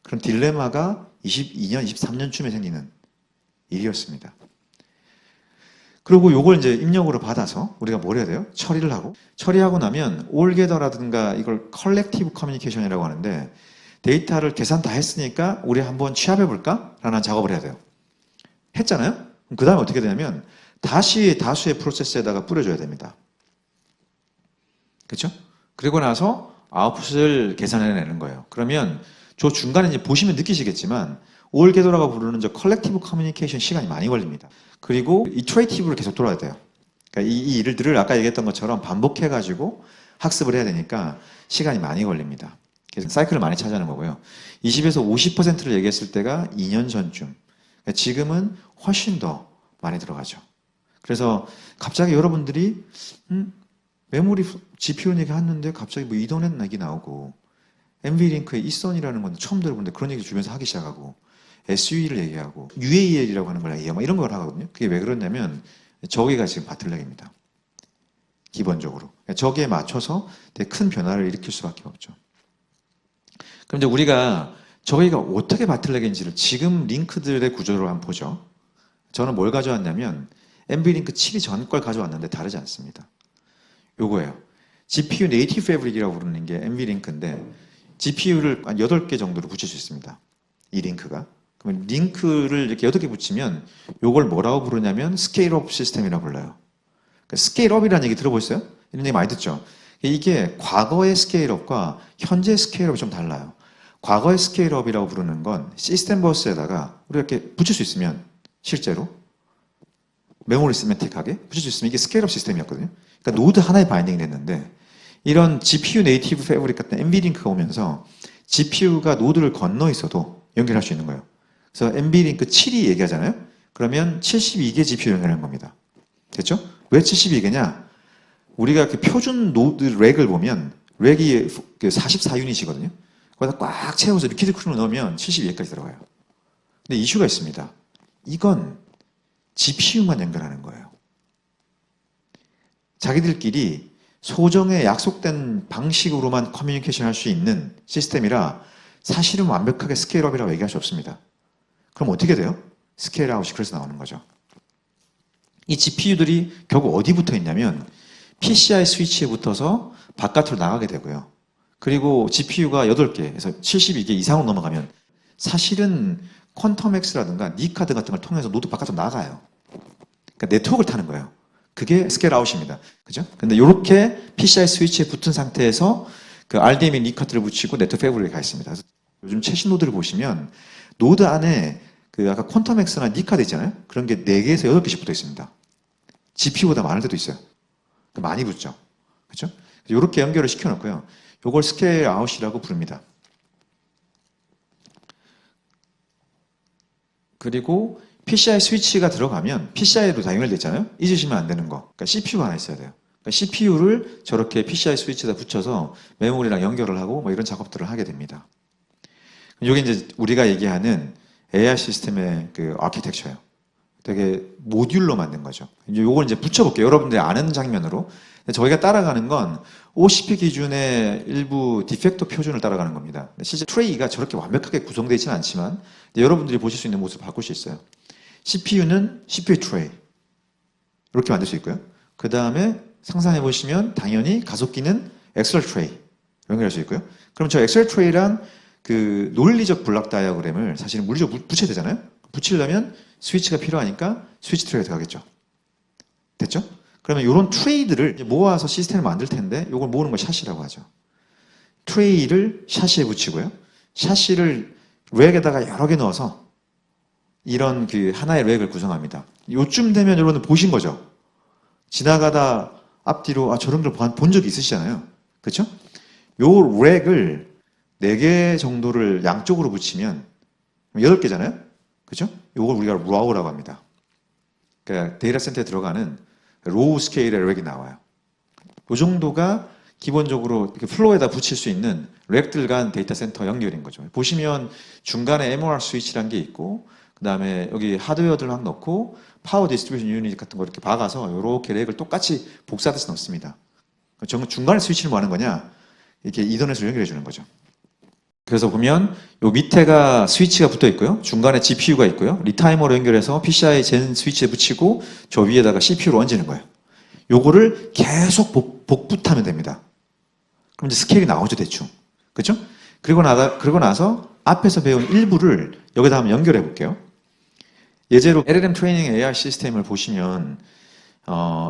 그런 딜레마가 22년, 23년쯤에 생기는 일이었습니다. 그리고 요걸 이제 입력으로 받아서 우리가 뭘 해야 돼요? 처리를 하고. 처리하고 나면 올게더라든가 이걸 컬렉티브 커뮤니케이션이라고 하는데 데이터를 계산 다 했으니까 우리 한번 취합해볼까? 라는 작업을 해야 돼요. 했잖아요? 그 다음에 어떻게 되냐면 다시 다수의 프로세스에다가 뿌려줘야 됩니다. 그렇죠? 그리고 나서 아웃풋을 계산해내는 거예요. 그러면 저 중간에 이제 보시면 느끼시겠지만 올게더라고 부르는 저 컬렉티브 커뮤니케이션 시간이 많이 걸립니다. 그리고 이터레이티브를 계속 돌아야 돼요. 그러니까 이 일들을 아까 얘기했던 것처럼 반복해가지고 학습을 해야 되니까 시간이 많이 걸립니다. 그래서 사이클을 많이 차지하는 거고요. 20에서 50%를 얘기했을 때가 2년 전쯤. 그러니까 지금은 훨씬 더 많이 들어가죠. 그래서 갑자기 여러분들이 메모리 GPU 얘기 하는데 갑자기 뭐 이더넷 얘기 나오고 NVLink의 이선이라는 건 처음 들어보는데 그런 얘기 주변에서 하기 시작하고 SUE를 얘기하고 UAL이라고 하는 걸 얘기하고 이런 걸 하거든요. 그게 왜 그러냐면 저기가 지금 바틀렉입니다. 기본적으로. 저기에 맞춰서 되게 큰 변화를 일으킬 수밖에 없죠. 그럼 이제 우리가 저기가 어떻게 바틀렉인지를 지금 링크들의 구조로 한번 보죠. 저는 뭘 가져왔냐면 NVLink 7이 전 걸 가져왔는데 다르지 않습니다. 요거예요. GPU 네이티브 패브릭이라고 부르는 게 NVLink인데 GPU를 한 8개 정도로 붙일 수 있습니다. 이 링크가. 그러면 링크를 이렇게 8개 붙이면 요걸 뭐라고 부르냐면 스케일업 시스템이라고 불러요. 그러니까 스케일업이라는 얘기 들어보셨어요? 이런 얘기 많이 듣죠? 이게 과거의 스케일업과 현재 스케일업이 좀 달라요. 과거의 스케일업이라고 부르는 건 시스템 버스에다가 우리가 이렇게 붙일 수 있으면 실제로 메모리 시메틱하게 붙일 수 있으면 이게 스케일업 시스템이었거든요. 그러니까 노드 하나에 바인딩이 됐는데 이런 GPU 네이티브 패브릭 같은 NVLink가 오면서 GPU가 노드를 건너 있어도 연결할 수 있는 거예요. 그래서 NVLink 7이 얘기하잖아요. 그러면 72개 GPU 연결하는 겁니다. 됐죠? 왜 72개냐? 우리가 그 표준 노드 렉을 보면 렉이 44유닛이거든요. 거기다 꽉 채워서 리퀴드 쿨을 넣으면 72개까지 들어가요. 근데 이슈가 있습니다. 이건 GPU만 연결하는 거예요. 자기들끼리 소정의 약속된 방식으로만 커뮤니케이션 할 수 있는 시스템이라 사실은 완벽하게 스케일업이라고 얘기할 수 없습니다. 그럼 어떻게 돼요? 스케일아웃이 그래서 나오는 거죠. 이 GPU들이 결국 어디 붙어 있냐면 PCI 스위치에 붙어서 바깥으로 나가게 되고요. 그리고 GPU가 8개에서 72개 이상으로 넘어가면 사실은 퀀텀엑스라든가 니카드 같은 걸 통해서 노드 바깥으로 나가요. 그러니까 네트워크를 타는 거예요. 그게 스케일아웃입니다. 그죠? 근데 이렇게 PCI 스위치에 붙은 상태에서 그 RDMA 니카드를 붙이고 네트워크 패브릭에 가 있습니다. 그래서 요즘 최신 노드를 보시면 노드 안에 그 아까 퀀텀엑스나 니카드 있잖아요. 그런 게 4개에서 8개씩 붙어 있습니다. GPU보다 많을 때도 있어요. 많이 붙죠. 그죠? 이렇게 연결을 시켜놓고요. 이걸 스케일아웃이라고 부릅니다. 그리고 PCI 스위치가 들어가면 PCI로 다 연결되어 있잖아요. 잊으시면 안 되는 거. 그러니까 CPU가 하나 있어야 돼요. 그러니까 CPU를 저렇게 PCI 스위치에다 붙여서 메모리랑 연결을 하고 뭐 이런 작업들을 하게 됩니다. 이게 이제 우리가 얘기하는 AI 시스템의 그 아키텍처예요. 되게 모듈로 만든 거죠. 이제 요걸 이제 붙여볼게요. 여러분들이 아는 장면으로. 저희가 따라가는 건 OCP 기준의 일부 디펙터 표준을 따라가는 겁니다. 실제 트레이가 저렇게 완벽하게 구성되어 있지는 않지만 여러분들이 보실 수 있는 모습을 바꿀 수 있어요. CPU는 CPU 트레이 이렇게 만들 수 있고요. 그 다음에 상상해 보시면 당연히 가속기는 엑셀 트레이 연결할 수 있고요. 그럼 저 엑셀 트레이랑 그 논리적 블락 다이어그램을 사실은 물리적으로 붙여야 되잖아요. 붙이려면 스위치가 필요하니까 스위치 트레이가 들어가겠죠. 됐죠? 그러면 이런 트레이들을 모아서 시스템을 만들 텐데 이걸 모으는 걸 샤시라고 하죠. 트레이를 샤시에 붙이고요. 샤시를 렉에다가 여러 개 넣어서 이런 그 하나의 렉을 구성합니다. 요쯤 되면 여러분들 보신 거죠? 지나가다 앞뒤로 저런 걸 본 적이 있으시잖아요. 그렇죠? 요 렉을 4개 정도를 양쪽으로 붙이면 8개잖아요? 그죠? 요걸 우리가 로우라고 합니다. 그러니까 데이터 센터에 들어가는 로우 스케일의 렉이 나와요. 요 정도가 기본적으로 이렇게 플로어에다 붙일 수 있는 렉들 간 데이터 센터 연결인 거죠. 보시면 중간에 MOR 스위치라는 게 있고, 그 다음에 여기 하드웨어들을 막 넣고, 파워 디스트리뷰션 유닛 같은 거 이렇게 박아서 이렇게 렉을 똑같이 복사해서 넣습니다. 중간에 스위치를 뭐 하는 거냐? 이렇게 이더넷으로 연결해 주는 거죠. 그래서 보면 요 밑에가 스위치가 붙어 있고요. 중간에 GPU가 있고요. 리타이머로 연결해서 PCI 젠 스위치에 붙이고 저 위에다가 CPU를 얹는 거예요. 요거를 계속 복붙하면 됩니다. 그럼 이제 스케일이 나오죠, 대충. 그렇죠? 그리고 나서 앞에서 배운 일부를 여기다 한번 연결해 볼게요. 예제로 LLM 트레이닝 AI 시스템을 보시면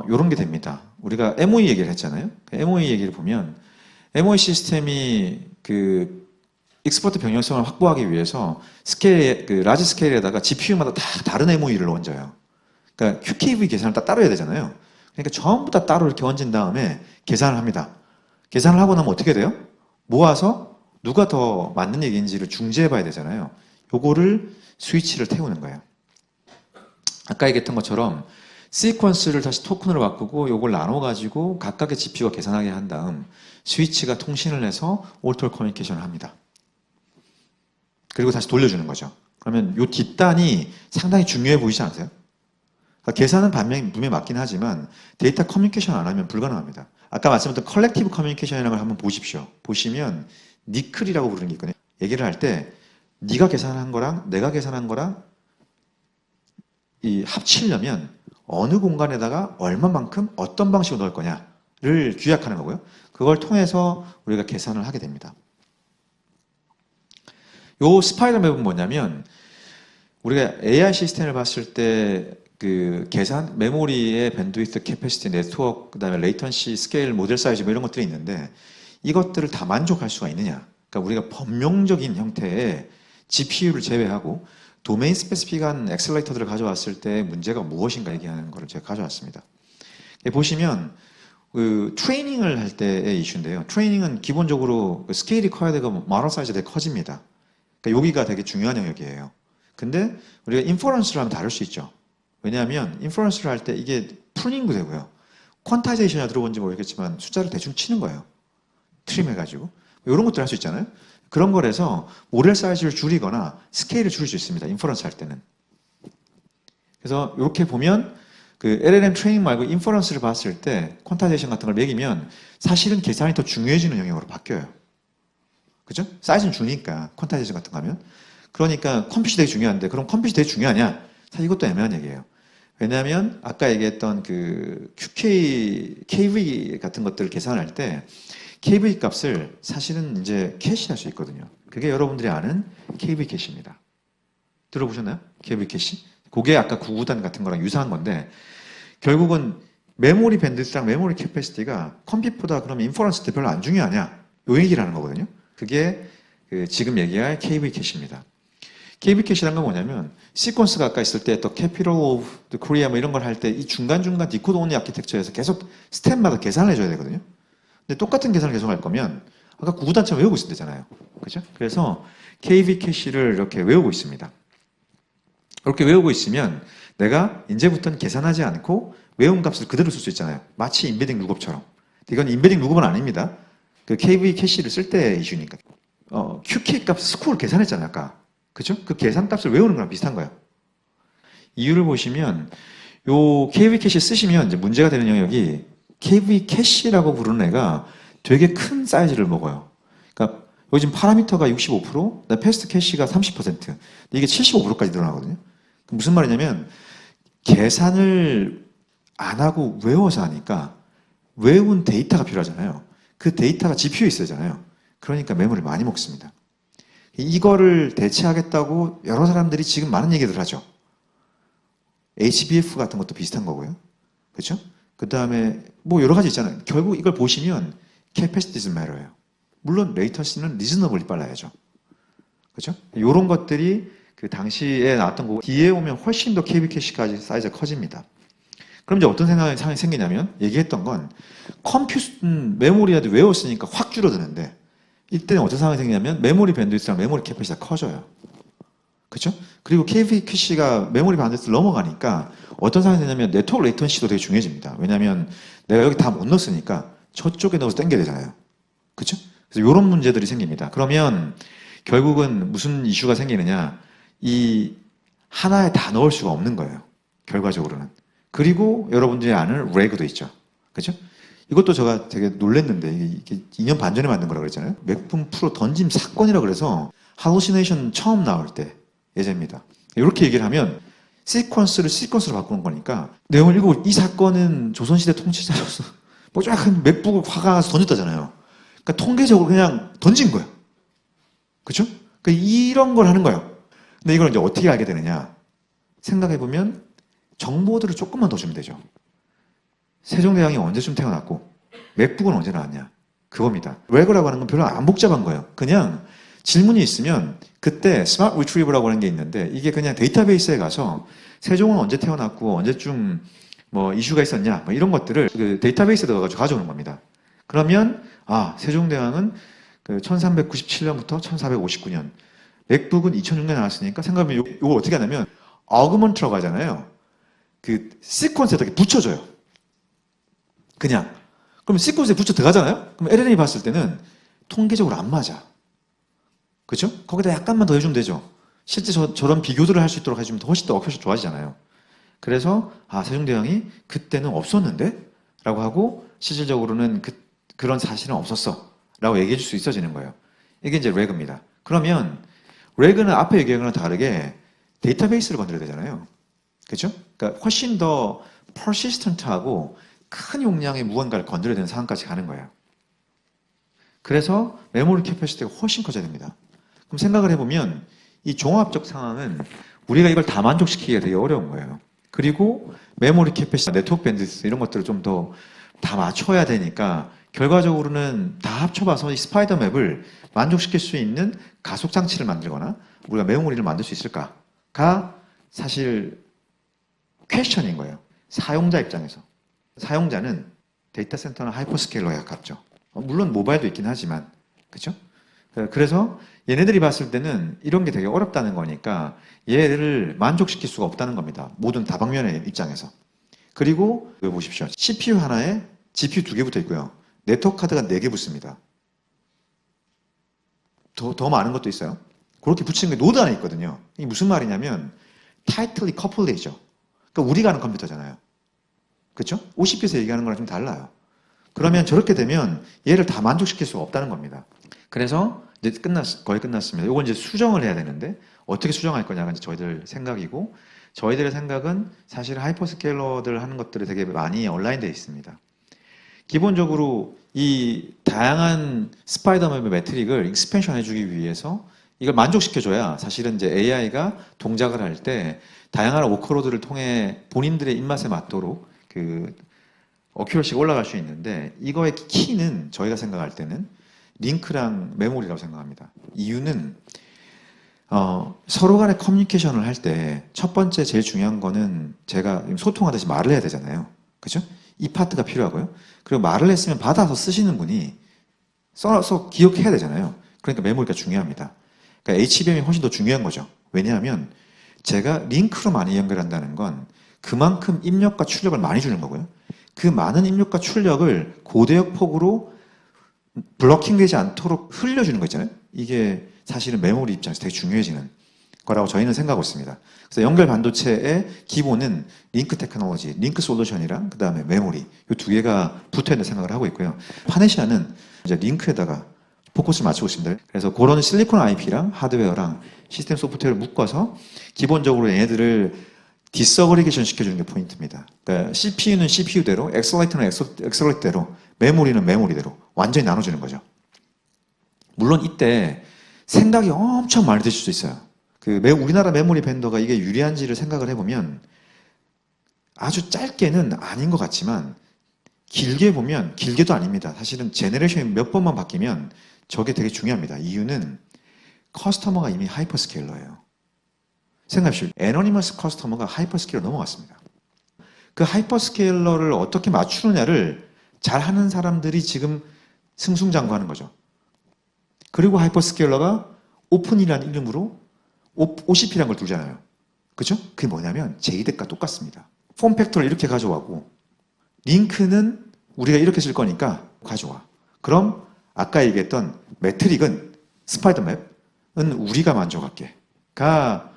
요런 게 됩니다. 우리가 MOE 얘기를 했잖아요. MOE 얘기를 보면 MOE 시스템이 그 익스퍼트 병렬성을 확보하기 위해서 라지 스케일에다가 GPU마다 다 다른 MOE를 얹어요. 그러니까 QKV 계산을 다 따로 해야 되잖아요. 그러니까 전부 다 따로 이렇게 얹은 다음에 계산을 합니다. 계산을 하고 나면 어떻게 돼요? 모아서 누가 더 맞는 얘기인지를 중재해 봐야 되잖아요. 요거를 스위치를 태우는 거예요. 아까 얘기했던 것처럼 시퀀스를 다시 토큰으로 바꾸고 요걸 나눠가지고 각각의 GPU가 계산하게 한 다음 스위치가 통신을 해서 올톨 커뮤니케이션을 합니다. 그리고 다시 돌려주는 거죠. 그러면 요 뒷단이 상당히 중요해 보이지 않으세요? 그러니까 계산은 분명히 맞긴 하지만 데이터 커뮤니케이션 안 하면 불가능합니다. 아까 말씀드렸던 컬렉티브 커뮤니케이션이라는 걸 한번 보십시오. 보시면 니클이라고 부르는 게 있거든요. 얘기를 할 때 네가 계산한 거랑 내가 계산한 거랑 이 합치려면 어느 공간에다가 얼마만큼 어떤 방식으로 넣을 거냐를 규약하는 거고요. 그걸 통해서 우리가 계산을 하게 됩니다. 요 스파이럴 맵은 뭐냐면 우리가 AI 시스템을 봤을 때 그 계산, 메모리의 밴드위스, 캐패시티, 네트워크, 그다음에 레이턴시, 스케일, 모델 사이즈 뭐 이런 것들이 있는데 이것들을 다 만족할 수가 있느냐? 그러니까 우리가 범용적인 형태의 GPU를 제외하고 도메인 스페시픽한 엑셀레이터들을 가져왔을 때 문제가 무엇인가 얘기하는 것을 제가 가져왔습니다. 보시면 그 트레이닝을 할 때의 이슈인데요. 트레이닝은 기본적으로 스케일이 커야 되고 모델 사이즈가 되게 커집니다. 그러니까 여기가 되게 중요한 영역이에요. 근데 우리가 인퍼런스를 하면 다를 수 있죠. 왜냐하면 인퍼런스를 할 때 이게 프루닝도 되고요. 퀀타이제이션이 들어본지 모르겠지만 숫자를 대충 치는 거예요. 트림해가지고. 이런 것들 할 수 있잖아요. 그런 거라서 모델 사이즈를 줄이거나 스케일을 줄일 수 있습니다. 인퍼런스 할 때는. 그래서 이렇게 보면 그 LLM 트레이닝 말고 인퍼런스를 봤을 때 퀀타이제이션 같은 걸 매기면 사실은 계산이 더 중요해지는 영역으로 바뀌어요. 그죠? 사이즈는 주니까 퀀타이제이션 같은 거 하면. 그러니까 컴퓨트이 되게 중요한데 그럼 컴퓨트이 되게 중요하냐? 사실 이것도 애매한 얘기예요. 왜냐하면 아까 얘기했던 그 QK, KV 같은 것들을 계산할 때 KV 값을 사실은 이제 캐시할 수 있거든요. 그게 여러분들이 아는 KV 캐시입니다. 들어보셨나요? KV 캐시? 그게 아까 9구단 같은 거랑 유사한 건데 결국은 메모리 밴드랑 메모리 캐패시티가 컴퓨트보다 그러면 인퍼런스 때 별로 안 중요하냐? 요 얘기를 하는 거거든요. 그게 그 지금 얘기할 KV 캐시입니다. KB 캐시라는 건 뭐냐면 시퀀스가 아까 있을 때 또 캐피털 오브 코리아 뭐 이런 걸 할 때 이 중간중간 디코더 온리 아키텍처에서 계속 스텝마다 계산을 해줘야 되거든요. 근데 똑같은 계산을 계속 할 거면 아까 구구단처럼 외우고 있을 때잖아요. 그죠? 그래서 KB 캐시를 이렇게 외우고 있습니다. 이렇게 외우고 있으면 내가 이제부터는 계산하지 않고 외운 값을 그대로 쓸 수 있잖아요. 마치 인베딩 룩업처럼. 이건 인베딩 룩업은 아닙니다. 그 KB 캐시를 쓸 때 이슈니까. QK 값 스코어를 계산했잖아요. 아까. 그죠? 그 계산값을 외우는 거랑 비슷한 거예요. 이유를 보시면 요 KV 캐시 쓰시면 이제 문제가 되는 영역이 KV 캐시라고 부르는 애가 되게 큰 사이즈를 먹어요. 그러니까 요즘 파라미터가 65%, 패스트 캐시가 30%, 이게 75%까지 늘어나거든요. 무슨 말이냐면 계산을 안 하고 외워서 하니까 외운 데이터가 필요하잖아요. 그 데이터가 GPU에 있어야잖아요. 그러니까 메모리를 많이 먹습니다. 이거를 대체하겠다고 여러 사람들이 지금 많은 얘기들 하죠. HBF 같은 것도 비슷한 거고요. 그렇죠? 그 다음에 뭐 여러 가지 있잖아요. 결국 이걸 보시면 capacity is matter예요. 물론 레이턴시는 reasonably 빨라야죠. 그렇죠? 이런 것들이 그 당시에 나왔던 거 뒤에 오면 훨씬 더 KB 캐시까지 사이즈가 커집니다. 그럼 이제 어떤 상황이 생기냐면 얘기했던 건 컴퓨터 메모리라도 외웠으니까 확 줄어드는데 이때는 어떤 상황이 생기냐면 메모리 밴드위스랑 메모리 캐패시티가 커져요. 그렇죠? 그리고 KB 캐시가 메모리 밴드위스를 넘어가니까 어떤 상황이 되냐면 네트워크 레이턴시도 되게 중요해집니다. 왜냐하면 내가 여기 다 못 넣었으니까 저쪽에 넣어서 당겨야 되잖아요. 그렇죠? 그래서 이런 문제들이 생깁니다. 그러면 결국은 무슨 이슈가 생기느냐? 이 하나에 다 넣을 수가 없는 거예요. 결과적으로는. 그리고 여러분들이 아는 레그도 있죠. 그렇죠? 이것도 제가 되게 놀랬는데 이게 2년 반 전에 만든 거라고 그랬잖아요. 맥북 프로 던짐 사건이라고 그래서 할루시네이션 처음 나올 때 예제입니다. 이렇게 얘기를 하면 시퀀스로 바꾸는 거니까 내용을 읽어보면 이 사건은 조선시대 통치자로서 뽀짝한 맥북을 화가서 던졌다잖아요. 그러니까 통계적으로 그냥 던진 거예요. 그렇죠? 그러니까 이런 걸 하는 거예요. 근데 이걸 이제 어떻게 알게 되느냐? 생각해보면 정보들을 조금만 더 주면 되죠. 세종대왕이 언제쯤 태어났고 맥북은 언제 나왔냐? 그겁니다. 레거라고 하는 건 별로 안 복잡한 거예요. 그냥 질문이 있으면 그때 스마트 리트리버라고 하는 게 있는데 이게 그냥 데이터베이스에 가서 세종은 언제 태어났고 언제쯤 뭐 이슈가 있었냐 뭐 이런 것들을 그 데이터베이스에 넣어가지고 가져오는 겁니다. 그러면 세종대왕은 그 1397년부터 1459년 맥북은 2006년에 나왔으니까 생각하면 이거 어떻게 하냐면 어그먼트라고 하잖아요. 그 시퀀스에다 이렇게 붙여줘요. 그냥. 그럼 시퀀스에 붙여 들어가잖아요? 그럼 LLM이 봤을 때는 통계적으로 안 맞아. 그죠? 거기다 약간만 더 해주면 되죠. 실제 저런 비교들을 할 수 있도록 해주면 훨씬 더 어큐시 좋아지잖아요. 그래서 세종대왕이 그때는 없었는데? 라고 하고 실질적으로는 그런 사실은 없었어 라고 얘기해 줄 수 있어지는 거예요. 이게 이제 레그입니다. 그러면 레그는 앞에 얘기한 거랑 다르게 데이터베이스를 건드려야 되잖아요. 그렇죠? 그러니까 훨씬 더 persistent하고 큰 용량의 무언가를 건드려야 되는 상황까지 가는 거예요. 그래서 메모리 캐패시티가 훨씬 커져야 됩니다. 그럼 생각을 해보면 이 종합적 상황은 우리가 이걸 다 만족시키기가 되게 어려운 거예요. 그리고 메모리 캐패시티, 네트워크 밴드위스 이런 것들을 좀 더 다 맞춰야 되니까 결과적으로는 다 합쳐봐서 이 스파이더 맵을 만족시킬 수 있는 가속 장치를 만들거나 우리가 메모리를 만들 수 있을까가 사실 퀘스천인 거예요. 사용자 입장에서. 사용자는 데이터 센터나 하이퍼스케일러에 가깝죠. 물론 모바일도 있긴 하지만, 그렇죠? 그래서 얘네들이 봤을 때는 이런 게 되게 어렵다는 거니까 얘를 만족시킬 수가 없다는 겁니다. 모든 다방면의 입장에서. 그리고 여기 보십시오. CPU 하나에 GPU 2개 붙어 있고요. 네트워크 카드가 4개 붙습니다. 더 많은 것도 있어요. 그렇게 붙이는 게 노드 안에 있거든요. 이게 무슨 말이냐면 tightly coupled이죠. 그러니까 우리가 하는 컴퓨터잖아요. 그렇죠? OCP에서 얘기하는 거랑 좀 달라요. 그러면 저렇게 되면 얘를 다 만족시킬 수가 없다는 겁니다. 그래서 이제 거의 끝났습니다. 이건 이제 수정을 해야 되는데 어떻게 수정할 거냐가 이제 저희들 생각이고 저희들의 생각은 사실 하이퍼스케일러들 하는 것들이 되게 많이 온라인되어 있습니다. 기본적으로 이 다양한 스파이더맨의 매트릭을 익스펜션 해주기 위해서 이걸 만족시켜줘야 사실은 이제 AI가 동작을 할 때 다양한 워크로드를 통해 본인들의 입맛에 맞도록 그 어큐러시가 올라갈 수 있는데 이거의 키는 저희가 생각할 때는 링크랑 메모리라고 생각합니다. 이유는 서로 간의 커뮤니케이션을 할 때 첫 번째 제일 중요한 거는 제가 소통하듯이 말을 해야 되잖아요. 그죠? 이 파트가 필요하고요. 그리고 말을 했으면 받아서 쓰시는 분이 써서 기억해야 되잖아요. 그러니까 메모리가 중요합니다. 그러니까 HBM이 훨씬 더 중요한 거죠. 왜냐하면 제가 링크로 많이 연결한다는 건 그만큼 입력과 출력을 많이 주는 거고요. 그 많은 입력과 출력을 고대역 폭으로 블러킹되지 않도록 흘려주는 거 있잖아요. 이게 사실은 메모리 입장에서 되게 중요해지는 거라고 저희는 생각하고 있습니다. 그래서 연결 반도체의 기본은 링크 테크놀로지, 링크 솔루션이랑 그 다음에 메모리 이 두 개가 붙어 있는 생각을 하고 있고요. 파네시아는 이제 링크에다가 포커스를 맞추고 있습니다. 그래서 그런 실리콘 IP랑 하드웨어랑 시스템 소프트웨어를 묶어서 기본적으로 얘네들을 디서그리게이션 시켜주는 게 포인트입니다. 그러니까 CPU는 CPU대로, 엑셀레이터는 엑셀레이터대로, 메모리는 메모리대로 완전히 나눠주는 거죠. 물론 이때 생각이 엄청 많이 드실 수 있어요. 우리나라 메모리 벤더가 이게 유리한지를 생각을 해보면 아주 짧게는 아닌 것 같지만 길게 보면 길게도 아닙니다. 사실은 제너레이션이 몇 번만 바뀌면 저게 되게 중요합니다. 이유는 커스터머가 이미 하이퍼스케일러예요. 생각하십시오. 애너니머스 커스터머가 하이퍼스케일러 넘어갔습니다. 그 하이퍼스케일러를 어떻게 맞추느냐를 잘하는 사람들이 지금 승승장구하는 거죠. 그리고 하이퍼스케일러가 오픈이라는 이름으로 OCP라는 걸 두잖아요. 그죠? 그게 뭐냐면 JEDEC과 똑같습니다. 폼 팩터를 이렇게 가져가고 링크는 우리가 이렇게 쓸 거니까 가져와. 그럼 아까 얘기했던 매트릭은 스파이더맵은 우리가 만족할게. 가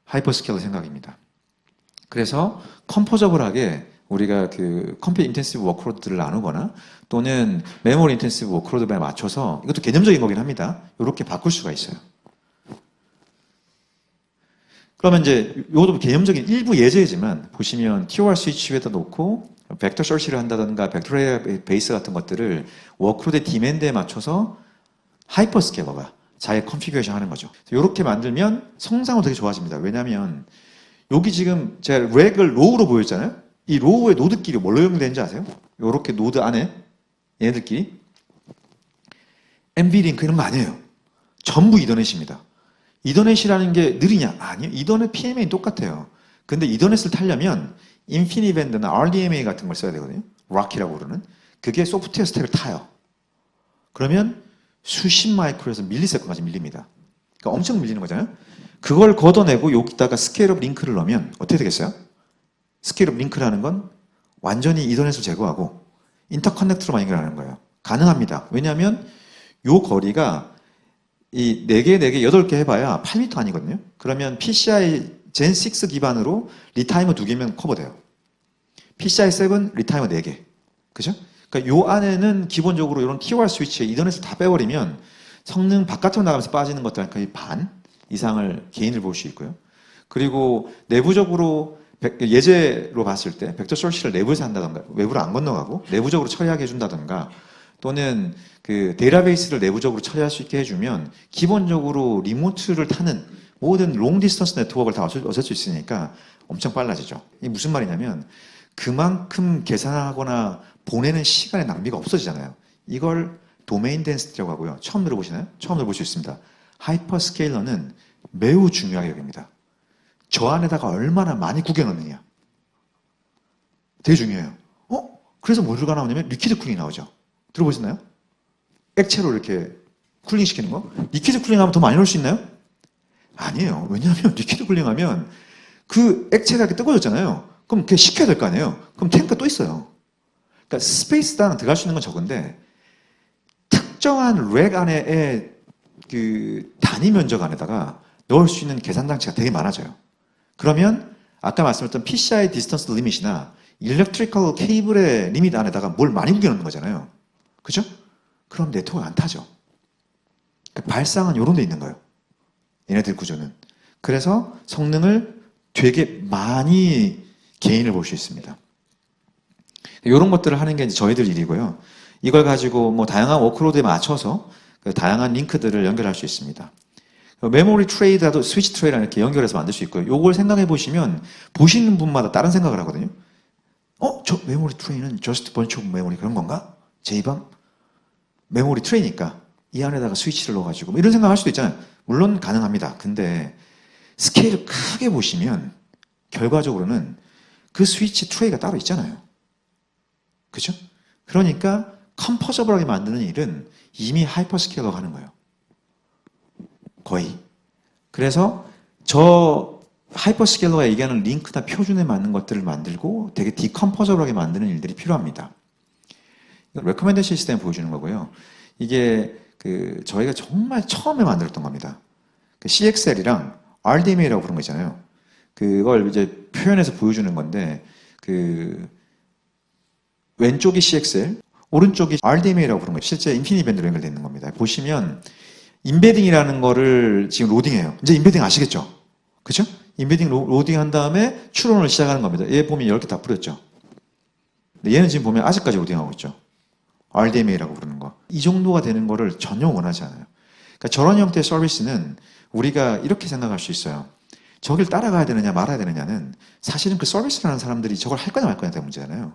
하이퍼스케일러 생각입니다. 그래서 컴포저블하게 우리가 그 컴퓨터 인텐시브 워크로드를 나누거나 또는 메모리 인텐시브 워크로드에 맞춰서 이것도 개념적인 거긴 합니다. 이렇게 바꿀 수가 있어요. 그러면 이제 이것도 개념적인 일부 예제이지만 보시면 TOR 스위치 위에다 놓고 벡터 서치를 한다든가 벡터 베이스 같은 것들을 워크로드의 디맨드에 맞춰서 하이퍼스케일러가 자기 컨피규레이션 하는 거죠. 이렇게 만들면 성장은 되게 좋아집니다. 왜냐하면 여기 지금 제가 렉을 로우로 보였잖아요. 이 로우의 노드끼리 뭘로 연결되는지 아세요? 이렇게 노드 안에 얘네들끼리 NVLink 이런 거 아니에요. 전부 이더넷입니다. 이더넷이라는 게 느리냐? 아니요. 이더넷 PMA는 똑같아요. 근데 이더넷을 타려면 인피니밴드나 RDMA 같은 걸 써야 되거든요. 락이라고 그러는. 그게 소프트웨어 스택을 타요. 그러면 수십 마이크로에서 밀리세컨까지 밀립니다. 그러니까 엄청 밀리는 거잖아요. 그걸 걷어내고 여기다가 스케일업 링크를 넣으면 어떻게 되겠어요? 스케일업 링크라는 건 완전히 이더넷을 제거하고 인터커넥트로만 연결하는 거예요. 가능합니다. 왜냐하면 요 거리가 이 4개, 8개 해봐야 8m 아니거든요. 그러면 PCI 젠 6 기반으로 리타이머 2개면 커버돼요. PCI 7 리타이머 4개. 그죠? 그러니까 요 안에는 기본적으로 이런 TOR 스위치에 이더넷을 다 빼버리면 성능 바깥으로 나가면서 빠지는 것들 한 거의 반 이상을 게인을 볼 수 있고요. 그리고 내부적으로 예제로 봤을 때 벡터 소스를 내부에서 한다던가 외부로 안 건너가고 내부적으로 처리하게 해준다던가 또는 그 데이터베이스를 내부적으로 처리할 수 있게 해주면 기본적으로 리모트를 타는 모든 롱 디스턴스 네트워크를 다 없앨 수 있으니까 엄청 빨라지죠. 이게 무슨 말이냐면 그만큼 계산하거나 보내는 시간의 낭비가 없어지잖아요. 이걸 도메인 덴시티라고 하고요. 처음 들어보시나요? 처음 들어볼 수 있습니다. 하이퍼스케일러는 매우 중요하게 여깁니다. 저 안에다가 얼마나 많이 구겨넣느냐. 되게 중요해요. 그래서 뭐가 나오냐면 리퀴드 쿨링이 나오죠. 들어보셨나요? 액체로 이렇게 쿨링 시키는 거? 리퀴드 쿨링하면 더 많이 넣을 수 있나요? 아니에요. 왜냐하면 리퀴드 쿨링하면 그 액체가 이렇게 뜨거워졌잖아요. 그럼 그게 식혀야 될 거 아니에요? 그럼 탱크가 또 있어요. 그러니까 스페이스당 들어갈 수 있는 건 적은데 특정한 렉 안에의 그 단위 면적 안에다가 넣을 수 있는 계산 장치가 되게 많아져요. 그러면 아까 말씀드렸던 PCI 디스턴스 리밋이나 일렉트리컬 케이블의 리밋 안에다가 뭘 많이 구겨 넣는 거잖아요. 그죠? 그럼 네트워크가 안 타죠. 그러니까 발상은 이런 데 있는 거예요. 얘네들 구조는. 그래서 성능을 되게 많이 게인을 볼 수 있습니다. 이런 것들을 하는 게 이제 저희들 일이고요. 이걸 가지고 뭐 다양한 워크로드에 맞춰서 그 다양한 링크들을 연결할 수 있습니다. 메모리 트레이드와도 스위치 트레이랑 이렇게 연결해서 만들 수 있고요. 요걸 생각해 보시면 보시는 분마다 다른 생각을 하거든요. 저 메모리 트레이는 just bunch of memory 그런 건가? J밤? 메모리 트레이니까 이 안에다가 스위치를 넣어가지고 뭐 이런 생각할 수도 있잖아요. 물론 가능합니다. 근데 스케일을 크게 보시면 결과적으로는 그 스위치 트레이가 따로 있잖아요. 그죠? 그러니까 컴포저블하게 만드는 일은 이미 하이퍼스케일러가 하는 거예요. 거의. 그래서 저 하이퍼스케일러가 얘기하는 링크나 표준에 맞는 것들을 만들고 되게 디컴포저블하게 만드는 일들이 필요합니다. 레커멘드 시스템을 보여주는 거고요. 이게 그 저희가 정말 처음에 만들었던 겁니다. 그 CXL이랑 RDMA라고 부르는 거 있잖아요. 그걸 이제 표현해서 보여주는 건데 그 왼쪽이 CXL, 오른쪽이 RDMA라고 부르는 거예요. 실제 인피니티 밴드로 연결되어 있는 겁니다. 보시면 인베딩이라는 거를 지금 로딩해요. 이제 인베딩 아시겠죠? 그죠? 인베딩 로딩 한 다음에 추론을 시작하는 겁니다. 얘 보면 이렇게 다 뿌렸죠. 근데 얘는 지금 보면 아직까지 로딩하고 있죠. RDMA라고 부르는 거. 이 정도가 되는 거를 전혀 원하지 않아요. 그러니까 저런 형태의 서비스는 우리가 이렇게 생각할 수 있어요. 저길 따라가야 되느냐 말아야 되느냐는 사실은 그 서비스를 하는 사람들이 저걸 할 거냐 말 거냐의 문제잖아요.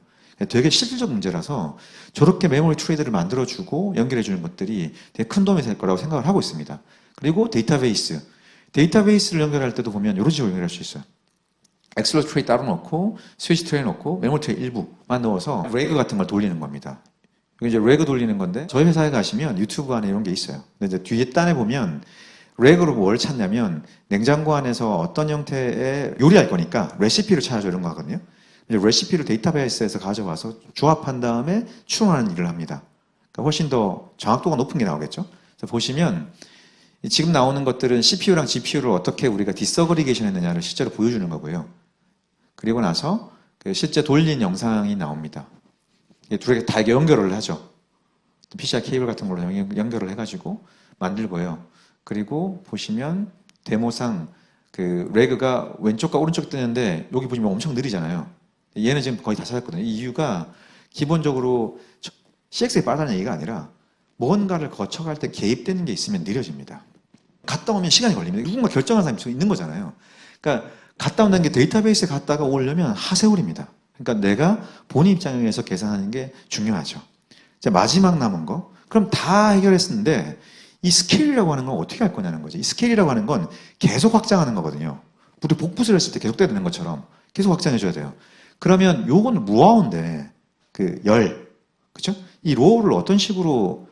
되게 실질적 문제라서 저렇게 메모리 트레이드를 만들어주고 연결해주는 것들이 되게 큰 도움이 될 거라고 생각을 하고 있습니다. 그리고 데이터베이스를 연결할 때도 보면 이런 식으로 연결할 수 있어요. 엑셀러 트레이 따로 넣고 스위치 트레이 넣고 메모리 트레이 일부만 넣어서 레그 같은 걸 돌리는 겁니다. 이게 이제 레그 돌리는 건데 저희 회사에 가시면 유튜브 안에 이런 게 있어요. 근데 이제 뒤에 단에 보면 레그로 뭘 찾냐면 냉장고 안에서 어떤 형태의 요리할 거니까 레시피를 찾아줘 이런 거 하거든요. 레시피를 데이터베이스에서 가져와서 조합한 다음에 추론하는 일을 합니다. 그러니까 훨씬 더 정확도가 높은 게 나오겠죠. 그래서 보시면 지금 나오는 것들은 CPU랑 GPU를 어떻게 우리가 디서그리게이션 했느냐를 실제로 보여주는 거고요. 그리고 나서 그 실제 돌린 영상이 나옵니다. 두 개 다 연결을 하죠. PCI 케이블 같은 걸로 연결을 해가지고 만들고요. 그리고 보시면 데모상 그 레그가 왼쪽과 오른쪽 뜨는데 여기 보시면 엄청 느리잖아요. 얘는 지금 거의 다 찾았거든요. 이 이유가 기본적으로 CX에 빠르다는 얘기가 아니라 뭔가를 거쳐갈 때 개입되는 게 있으면 느려집니다. 갔다 오면 시간이 걸립니다. 누군가 결정하는 사람이 있는 거잖아요. 그러니까 갔다 온다는 게 데이터베이스에 갔다가 오려면 하세월입니다. 그러니까 내가 본인 입장에서 계산하는 게 중요하죠. 이제 마지막 남은 거. 그럼 다 해결했는데 이 스케일이라고 하는 건 어떻게 할 거냐는 거죠. 이 스케일이라고 하는 건 계속 확장하는 거거든요. 우리 복붙을 했을 때 계속 되는 것처럼 계속 확장해줘야 돼요. 그러면 요건 무화호인데 그 그죠? 이 로우를 어떤 식으로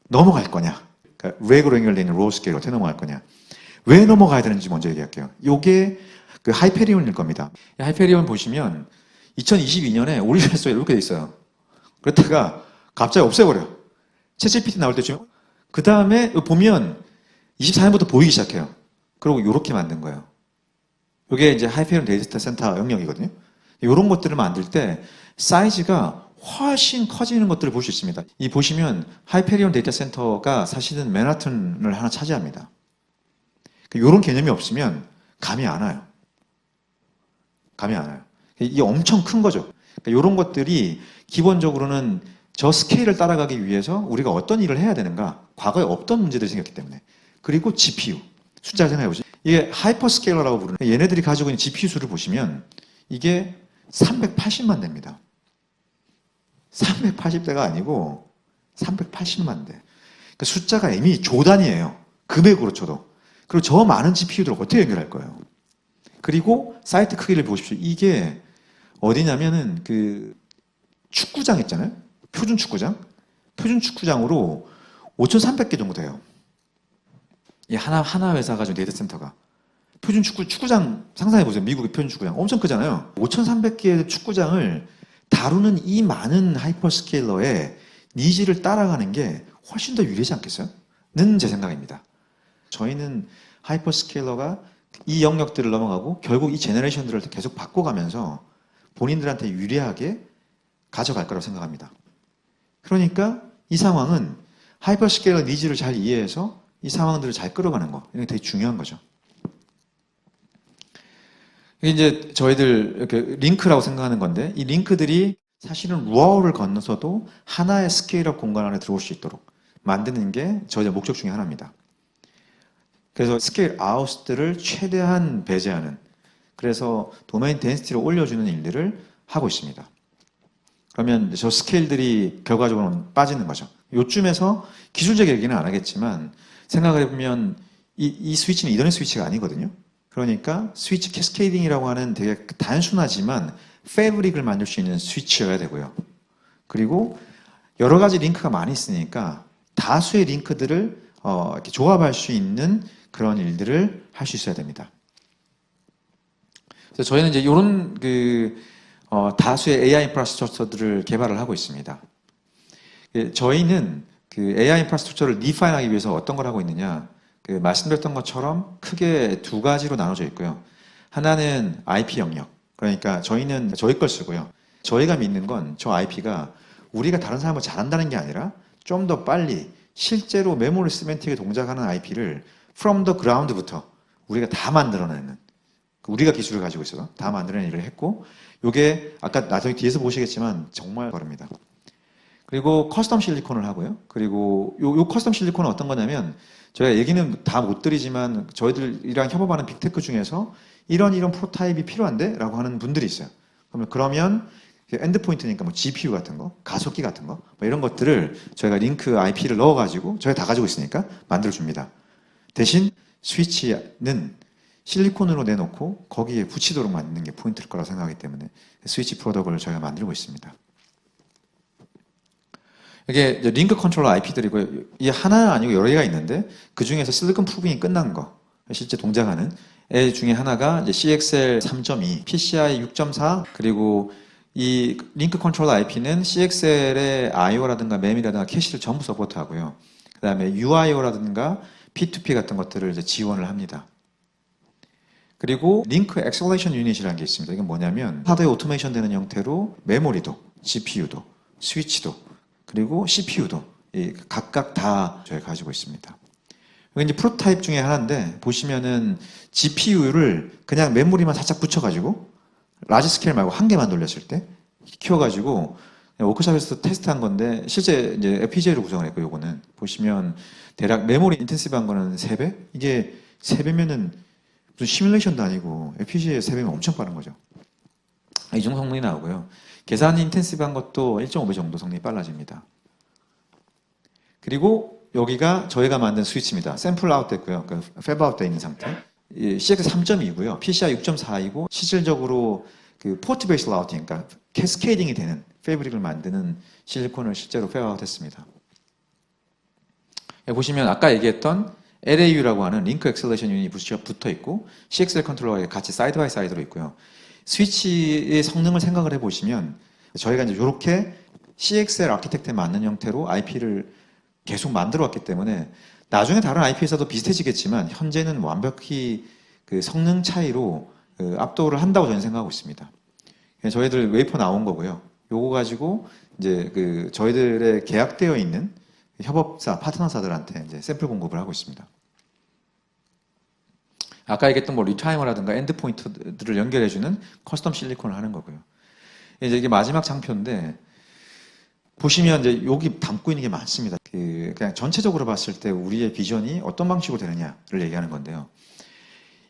넘어갈 거냐? 그러니까 렉으로 연결되어 있는 로우 스케일 어떻게 넘어갈 거냐? 왜 넘어가야 되는지 먼저 얘기할게요. 요게 그 하이페리온일 겁니다. 하이페리온 보시면 2022년에 오리지널 이렇게 돼 있어요. 그렇다가 갑자기 없애버려. 챗GPT 나올 때쯤 그 다음에 보면 24년부터 보이기 시작해요. 그리고 요렇게 만든 거예요. 이게 이제 하이페리온 데이터 센터 영역이거든요. 이런 것들을 만들 때 사이즈가 훨씬 커지는 것들을 볼 수 있습니다. 이 보시면 하이페리온 데이터 센터가 사실은 맨하튼을 하나 차지합니다. 이런 개념이 없으면 감이 안 와요. 감이 안 와요. 이게 엄청 큰 거죠. 이런 것들이 기본적으로는 저 스케일을 따라가기 위해서 우리가 어떤 일을 해야 되는가, 과거에 없던 문제들이 생겼기 때문에. 그리고 GPU, 숫자를 생각해보시죠. 이게 하이퍼스케일러라고 부르는, 얘네들이 가지고 있는 GPU 수를 보시면 이게 380만 대입니다. 380대가 아니고 380만 대. 그러니까 숫자가 이미 조단이에요. 금액으로 쳐도. 그리고 저 많은 GPU들을 어떻게 연결할 거예요? 그리고 사이트 크기를 보십시오. 이게 어디냐면은 그 축구장 있잖아요. 표준 축구장. 표준 축구장으로 5,300개 정도 돼요. 이 하나 회사 가지고 데이터 센터가. 표준 축구장 상상해 보세요. 미국의 표준 축구장. 엄청 크잖아요. 5,300개의 축구장을 다루는 이 많은 하이퍼스케일러의 니즈를 따라가는 게 훨씬 더 유리하지 않겠어요? 는 제 생각입니다. 저희는 하이퍼스케일러가 이 영역들을 넘어가고 결국 이 제너레이션들을 계속 바꿔가면서 본인들한테 유리하게 가져갈 거라고 생각합니다. 그러니까 이 상황은 하이퍼스케일러 니즈를 잘 이해해서 이 상황들을 잘 끌어가는 거, 이게 되게 중요한 거죠. 이게 이제 저희들 이렇게 링크라고 생각하는 건데, 이 링크들이 사실은 루어를 건너서도 하나의 스케일업 공간 안에 들어올 수 있도록 만드는 게 저희의 목적 중에 하나입니다. 그래서 스케일 아웃들을 최대한 배제하는, 그래서 도메인 덴시티를 올려주는 일들을 하고 있습니다. 그러면 저 스케일들이 결과적으로는 빠지는 거죠. 요쯤에서 기술적 얘기는 안 하겠지만 생각을 해보면 이 스위치는 이더넷 스위치가 아니거든요. 그러니까 스위치 캐스케이딩이라고 하는 되게 단순하지만 패브릭을 만들 수 있는 스위치여야 되고요. 그리고 여러 가지 링크가 많이 있으니까 다수의 링크들을 이렇게 조합할 수 있는 그런 일들을 할 수 있어야 됩니다. 그래서 저희는 이제 이런 다수의 AI 인프라스트럭처들을 개발을 하고 있습니다. 저희는 그 AI 인프라스트럭처를 디파인하기 위해서 어떤 걸 하고 있느냐, 말씀드렸던 것처럼 크게 두 가지로 나눠져 있고요. 하나는 IP 영역. 그러니까 저희는 저희 걸 쓰고요. 저희가 믿는 건 저 IP가 우리가 다른 사람을 잘한다는 게 아니라 좀 더 빨리 실제로 메모리 시멘틱에 동작하는 IP를 from the ground부터 우리가 다 만들어내는, 우리가 기술을 가지고 있어서 다 만들어내는 일을 했고, 이게 아까 나중에 뒤에서 보시겠지만 정말 빠릅니다. 그리고 커스텀 실리콘을 하고요. 그리고 요 커스텀 실리콘은 어떤 거냐면, 저희가 얘기는 다 못 드리지만 저희들이랑 협업하는 빅테크 중에서 이런 프로타입이 필요한데? 라고 하는 분들이 있어요. 그러면 엔드포인트니까 뭐 GPU 같은 거, 가속기 같은 거, 뭐 이런 것들을 저희가 링크 IP를 넣어가지고 저희가 다 가지고 있으니까 만들어줍니다. 대신 스위치는 실리콘으로 내놓고 거기에 붙이도록 만드는 게 포인트일 거라고 생각하기 때문에 스위치 프로덕트를 저희가 만들고 있습니다. 이게 링크 컨트롤러 IP들이고요. 이 하나 아니고 여러 개가 있는데 그 중에서 실리콘 프루빙이 끝난 거, 실제 동작하는 애 중에 하나가 이제 CXL 3.2, PCI 6.4, 그리고 이 링크 컨트롤러 IP는 CXL의 IO라든가 MEM이라든가 캐시를 전부 서포트하고요. 그 다음에 UIO라든가 P2P 같은 것들을 이제 지원을 합니다. 그리고 링크 액셀레이션 유닛이라는 게 있습니다. 이건 뭐냐면 하드웨어 오토메이션 되는 형태로 메모리도, GPU도, 스위치도, 그리고 CPU도 각각 다 저희가 가지고 있습니다. 이게 이제 프로타입 중에 하나인데 보시면은 GPU를 그냥 메모리만 살짝 붙여가지고 라지 스케일 말고 한 개만 돌렸을 때 키워가지고 워크숍에서 테스트한 건데 실제 이제 FPGA로 구성을 했고, 요거는 보시면 대략 메모리 인텐시브한 거는 3배? 이게 3배면은 무슨 시뮬레이션도 아니고 FPGA 3배면 엄청 빠른 거죠. 이 정도 성능이 나오고요. 계산 인텐시브한 것도 1.5배 정도 성능이 빨라집니다. 그리고 여기가 저희가 만든 스위치입니다. 샘플 아웃 됐고요. 팹 아웃 돼 있는 상태. CX 3.2고요. PCI 6.4이고 실질적으로 그 포트 베이스 라우팅, 그러니까 캐스케이딩이 되는 패브릭을 만드는 실리콘을 실제로 팹 아웃 했습니다. 보시면 아까 얘기했던 LAU라고 하는 링크 액셀레이션 유닛이 붙어 있고 CXL 컨트롤러가 같이 사이드 바이 사이드로 있고요. 스위치의 성능을 생각을 해보시면 저희가 이제 이렇게 CXL 아키텍트에 맞는 형태로 IP를 계속 만들어 왔기 때문에 나중에 다른 IP에서도 비슷해지겠지만 현재는 완벽히 그 성능 차이로 그 압도를 한다고 저는 생각하고 있습니다. 저희들 웨이퍼 나온 거고요. 요거 가지고 이제 그 저희들의 계약되어 있는 협업사, 파트너사들한테 이제 샘플 공급을 하고 있습니다. 아까 얘기했던 뭐 리타이머라든가 엔드포인트들을 연결해주는 커스텀 실리콘을 하는 거고요. 이제 이게 마지막 장표인데 보시면 이제 여기 담고 있는 게 많습니다. 그냥 전체적으로 봤을 때 우리의 비전이 어떤 방식으로 되느냐를 얘기하는 건데요.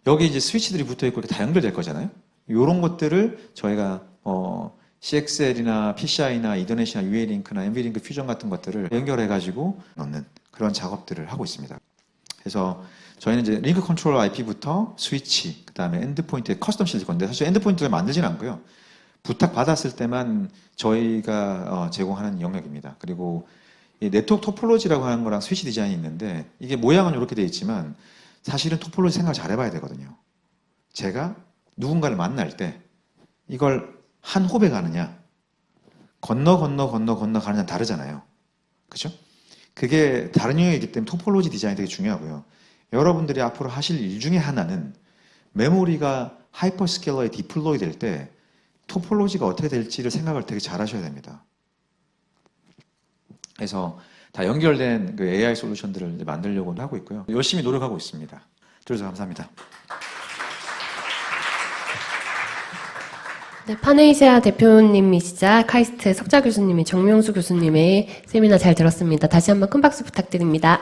여기 이제 스위치들이 붙어 있고 이렇게 다 연결될 거잖아요. 이런 것들을 저희가 CXL이나 PCI나 이더넷이나 UA링크나 NVLink 퓨전 같은 것들을 연결해가지고 넣는 그런 작업들을 하고 있습니다. 그래서 저희는 이제 링크 컨트롤 IP부터 스위치, 그 다음에 엔드포인트에 커스텀 실리콘인데 사실 엔드포인트를 만들지는 않고요. 부탁 받았을 때만 저희가 제공하는 영역입니다. 그리고 이 네트워크 토폴로지라고 하는 거랑 스위치 디자인이 있는데 이게 모양은 이렇게 되어 있지만 사실은 토폴로지 생각을 잘 해봐야 되거든요. 제가 누군가를 만날 때 이걸 한 홉에 가느냐 건너 가느냐 다르잖아요. 그죠? 그게 다른 영역이기 때문에 토폴로지 디자인이 되게 중요하고요. 여러분들이 앞으로 하실 일 중에 하나는 메모리가 하이퍼스케일러에 디플로이 될 때 토폴로지가 어떻게 될지를 생각을 되게 잘 하셔야 됩니다. 그래서 다 연결된 그 AI 솔루션들을 이제 만들려고 하고 있고요. 열심히 노력하고 있습니다. 들어주셔서 감사합니다. 네, 파네이시아 대표님이시자 카이스트 석자 교수님이 정명수 교수님의 세미나 잘 들었습니다. 다시 한번 큰 박수 부탁드립니다.